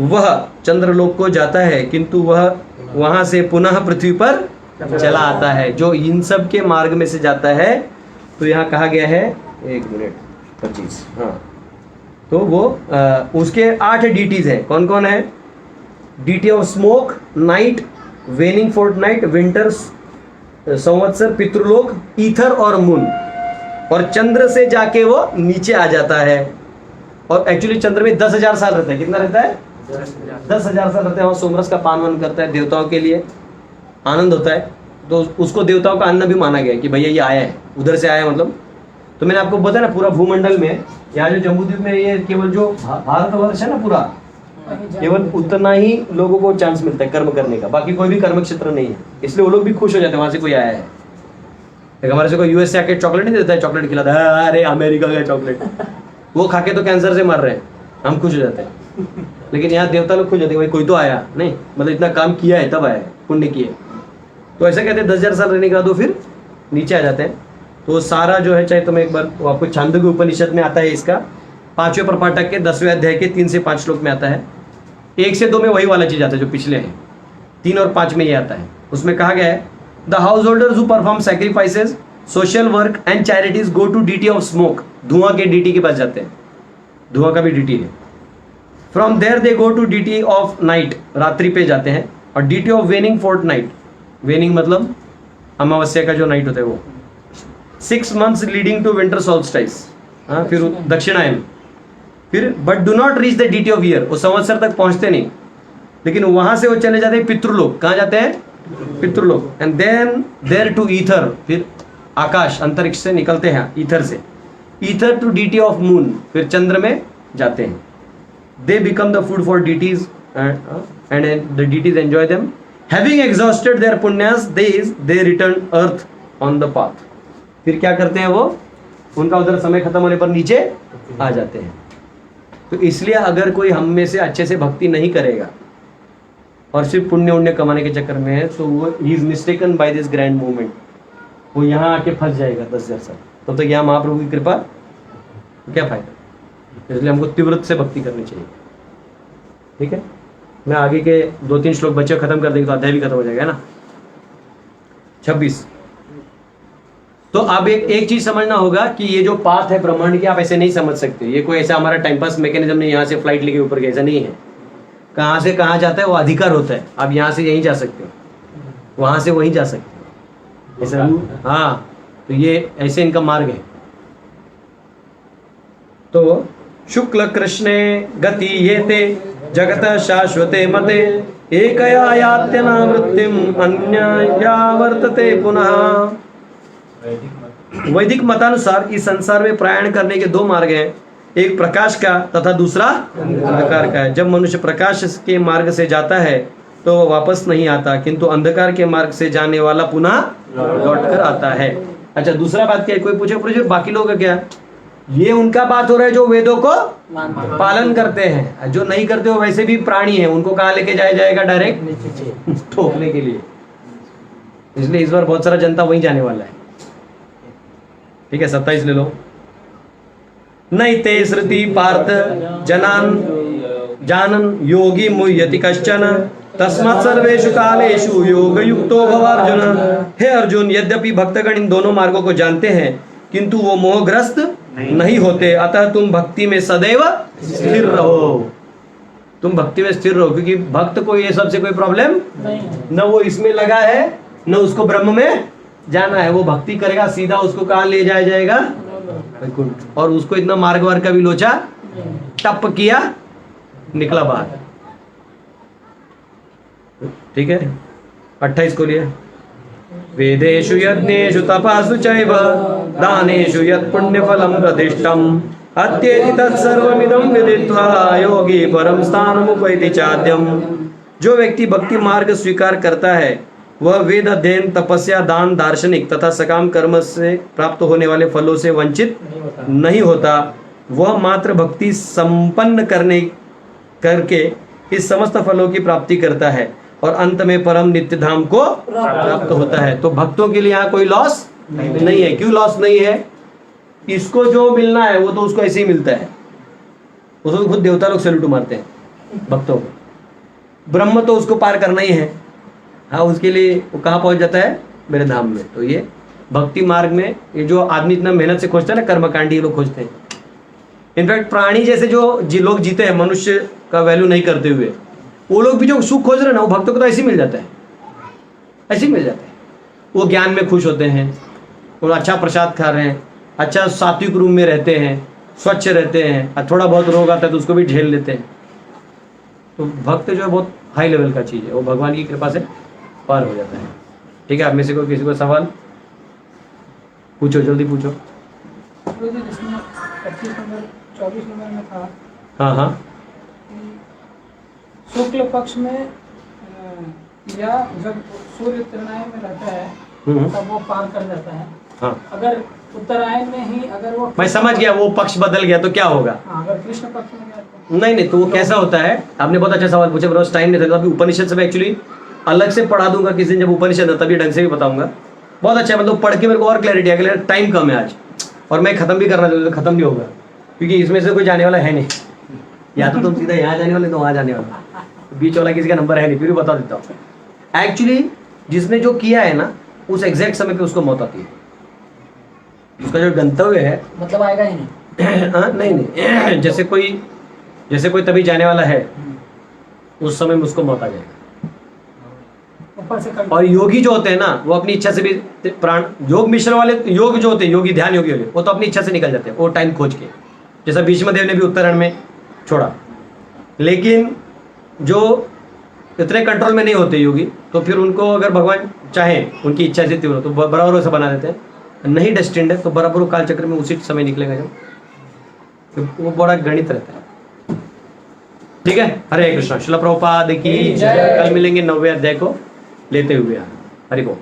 वह चंद्रलोक को जाता है, किंतु वह वहां से पुनः पृथ्वी पर चला आता है। जो इन सब के मार्ग में से जाता है, तो यहाँ कहा गया है 1 मिनट 25, हाँ, तो वो उसके 8 डीटीज है। कौन कौन है? Deity of smoke, night, waning fortnight, winters, samvatsara, Pitriloka, ether और मून। और चंद्र से जाके वो नीचे आ जाता है। और एक्चुअली चंद्र में 10,000 साल रहता है। कितना रहता है? 10,000 साल रहता है। वहाँ सोमरस का पान वान करता है, देवताओं के लिए आनंद होता है, तो उसको देवताओं का अन्न भी माना गया है कि भैया ये आया है, उधर से आया है मतलब। तो मैंने आपको बताया ना, पूरा भूमंडल में यहाँ जो जम्बूद्वीप में ये केवल जो भारतवर्ष है ना पूरा, केवल उतना ही लोगों को चांस मिलता है कर्म करने का, बाकी कोई भी कर्म क्षेत्र नहीं है। इसलिए वो लोग भी खुश हो जाते हैं वहां से कोई आया है। एक हमारे से कोई यूएस से आके चॉकलेट नहीं देता है, चॉकलेट खिलाता है, अरे अमेरिका का चॉकलेट, वो खा के तो कैंसर से मर रहे हैं, हम खुश हो जाते हैं। लेकिन यहाँ देवता लोग खुश होते हैं, भाई कोई तो आया नहीं, मतलब इतना काम किया है तब आया है, पुण्य किए। तो ऐसा कहते हैं 10,000 साल रहने के बाद वो फिर नीचे आ जाते हैं। तो सारा जो है, चाहे तुम्हें एक बार आपको छांदोग्य उपनिषद में आता है, इसका 5वें प्रपाठक के 10वें अध्याय के 3 से 5 श्लोक में आता है। 1 से 2 में वही वाला चीज आता है जो पिछले हैं, 3 और 5 में ये आता है। उसमें कहा गया है, the householders who perform sacrifices, social work and charities go to deity of smoke. धुआं के ड्यूटी के पास जाते हैं, धुआं का भी ड्यूटी है। From there they go to deity of night, रात्रि पे जाते हैं। और deity of waning fortnight, waning मतलब अमावस्या का जो नाइट होता है वो, 6 months leading to winter solstice. हाँ, फिर दक्षिणायन, फिर but do not reach the deity of year, वो संवत्सर तक पहुंचते नहीं, लेकिन वहां से वो चले जाते हैं पितृलोक। कहाँ जाते हैं? पितृलोक। And then there to ether, फिर आकाश अंतरिक्ष से निकलते हैं ईथर से। Ether to deity of moon, फिर चंद्र में जाते हैं। They become the food for deities and the deities enjoy them. Having exhausted their पुण्यास days they return earth on the path. फिर क्या करते हैं वो, उनका उधर समय खत्म होने पर नीचे आ जाते हैं। तो इसलिए अगर कोई हम में से अच्छे से भक्ति नहीं करेगा और सिर्फ पुण्य उण्य कमाने के चक्कर में है, तो वो ही is mistaken by this grand movement. वो यहाँ आके फंस जाएगा 10,000 साल। तब तक यहाँ महाप्रभु की कृपा, क्या फायदा। इसलिए हमको तीव्रता से भक्ति करनी चाहिए। ठीक है, मैं आगे के 2-3 श्लोक बच्चे खत्म कर देंगे तो अध्याय भी खत्म हो जाएगा ना। 26। तो अब एक चीज समझना होगा कि ये जो पाथ है ब्रह्मांड की, आप ऐसे नहीं समझ सकते। ये कोई ऐसा हमारा टाइम पास मैकेनिज्म नहीं, यहाँ से फ्लाइट लेके ऊपर गया, ऐसा नहीं है। कहाँ से कहाँ जाता है वो अधिकार होता है। आप यहाँ से यहीं जा सकते हो, वहां से वहीं जा सकते हो, ऐसा। हाँ, तो ये ऐसे इनका मार्ग है। तो शुक्ल कृष्णे गति ये ते जगत शाश्वते मते एकया यात्यना वृत्तिम अन्यया वर्तते पुनः। वैदिक मतानुसार इस संसार में प्रयाण करने के 2 मार्ग हैं, एक प्रकाश का तथा दूसरा अंधकार का है। जब मनुष्य प्रकाश के मार्ग से जाता है तो वो वापस नहीं आता, किंतु अंधकार के मार्ग से जाने वाला पुनः लौट कर आता है। अच्छा, दूसरा बात क्या है, कोई पूछे बाकी लोग का क्या, ये उनका बात हो रहा है जो वेदों को पालन करते हैं, जो नहीं करते हो वैसे भी प्राणी है, उनको कहाँ लेके जाया जाएगा, डायरेक्ट ठोकने के लिए। इसलिए इस बार बहुत सारा जनता वहीं जाने वाला है। ठीक है, 27 ले लो। नैते श्रुति पार्थ जानन योगी मुह्यति कश्चन तस्मात् सर्वेषु कालेषु योग युक्तो भव अर्जुन। हे अर्जुन, यद्यपि भक्तगण इन दोनों मार्गों को जानते हैं किंतु वो मोहग्रस्त नहीं होते, अतः तुम भक्ति में सदैव स्थिर रहो। तुम भक्ति में स्थिर रहो, क्योंकि भक्त को ये सबसे कोई प्रॉब्लम न वो इसमें लगा है न उसको ब्रह्म में जाना है। वो भक्ति करेगा, सीधा उसको कहाँ ले जाया जाएगा, वैकुंठ। और उसको इतना मार्ग वार का भी लोचा टप किया, निकला बाहर। ठीक है, 28 को लिए। वेदेषु यज्ञेषु तपस्सु चैव दानेषु यत् पुण्यफलं प्रतिष्ठम् अत्येति तत्सर्वमिदं विदित्वा योगी परम स्थानमुपैति चाद्यम्। जो व्यक्ति भक्ति मार्ग स्वीकार करता है वह वेद अध्ययन, तपस्या, दान, दार्शनिक तथा सकाम कर्म से प्राप्त होने वाले फलों से वंचित नहीं होता। वह मात्र भक्ति संपन्न करके इस समस्त फलों की प्राप्ति करता है और अंत में परम नित्य धाम को प्राप्त होता है। तो भक्तों के लिए यहाँ कोई लॉस नहीं है। क्यों लॉस नहीं है? इसको जो मिलना है वो तो उसको ऐसे ही मिलता है। उसको खुद देवता लोग सैल्यूट मारते हैं भक्तों को। ब्रह्म तो उसको पार करना ही है। हाँ, उसके लिए वो कहाँ पहुंच जाता है? मेरे धाम में। तो ये भक्ति मार्ग में ये जो आदमी इतना मेहनत से खोजता है ना, कर्मकांडी ये लोग खोजते हैं। इनफैक्ट प्राणी जैसे जो लोग जीते हैं मनुष्य का वैल्यू नहीं करते हुए, वो लोग भी जो सुख खोज रहे हैं ना, वो भक्तों को तो ऐसे ही मिल जाता है, ऐसे ही मिल जाता है। वो ज्ञान में खुश होते हैं, वो अच्छा प्रसाद खा रहे हैं, अच्छा सात्विक रूम में रहते हैं, स्वच्छ रहते हैं, और थोड़ा बहुत रोग आता है तो उसको भी झेल लेते हैं। तो भक्त जो है बहुत हाई लेवल का चीज़ है, वो भगवान की कृपा से पार हो जाता है। ठीक है, आप में से कोई किसी को सवाल पूछो, जल्दी पूछो। जिसमें 25 नंबर 24 नंबर में था, हाँ हाँ, शुक्ल पक्ष में या जब सूर्य उत्तरायण में रहता है तब वो पार कर जाता है। हाँ, अगर उत्तरायण में ही अगर वो, मैं समझ गया, वो पक्ष बदल गया तो क्या होगा? हाँ, अगर कृष्ण पक्ष में गया तो नहीं, तो वो कैसा होता है? आपने बहुत अच्छा सवाल पूछा, मेरे पास टाइम नहीं था। अभी उपनिषद से मैं एक्चुअली अलग से पढ़ा दूंगा किसी दिन, जब उपनिषद है तभी ढंग से भी बताऊंगा। बहुत अच्छा, मतलब पढ़ के मेरे को और क्लैरिटी है। टाइम कम है आज और मैं खत्म भी करना चाहता हूं, खत्म नहीं होगा क्योंकि इसमें से कोई जाने वाला है नहीं। या तो तुम सीधा यहाँ जाने वाले तो वहाँ जाने वाला, बीच वाला किसी का नंबर है नहीं। फिर भी बता देता हूँ, एक्चुअली जिसने जो किया है ना, उस एग्जैक्ट समय पे उसको मौत आती है। उसका जो गंतव्य है मतलब आएगा ही नहीं। हाँ, नहीं, जैसे कोई तभी जाने वाला है, उस समय में उसको मौत आ जाएगा। ऊपर से और योगी जो होते हैं ना, वो अपनी इच्छा से भी प्राण, योग मिश्र वाले योग जो होते हैं, योगी ध्यान योगी वाले, वो तो अपनी इच्छा से निकल जाते हैं, वो टाइम खोज के। जैसा भीष्मदेव ने भी उत्तरायण में छोड़ा। लेकिन जो इतने कंट्रोल में नहीं होते योगी, तो फिर उनको अगर भगवान चाहे उनकी इच्छा से तीव्र तो बराबर वैसा बना देते हैं। नहीं डेस्टिन्ड है तो बराबर काल चक्र में उसी समय निकलेगा जब, तो वो बड़ा गणित रहता है। ठीक है, हरे कृष्ण। श्रील प्रभुपाद की जय। कल मिलेंगे 9वें अध्याय को लेते हुए। हरि बोल।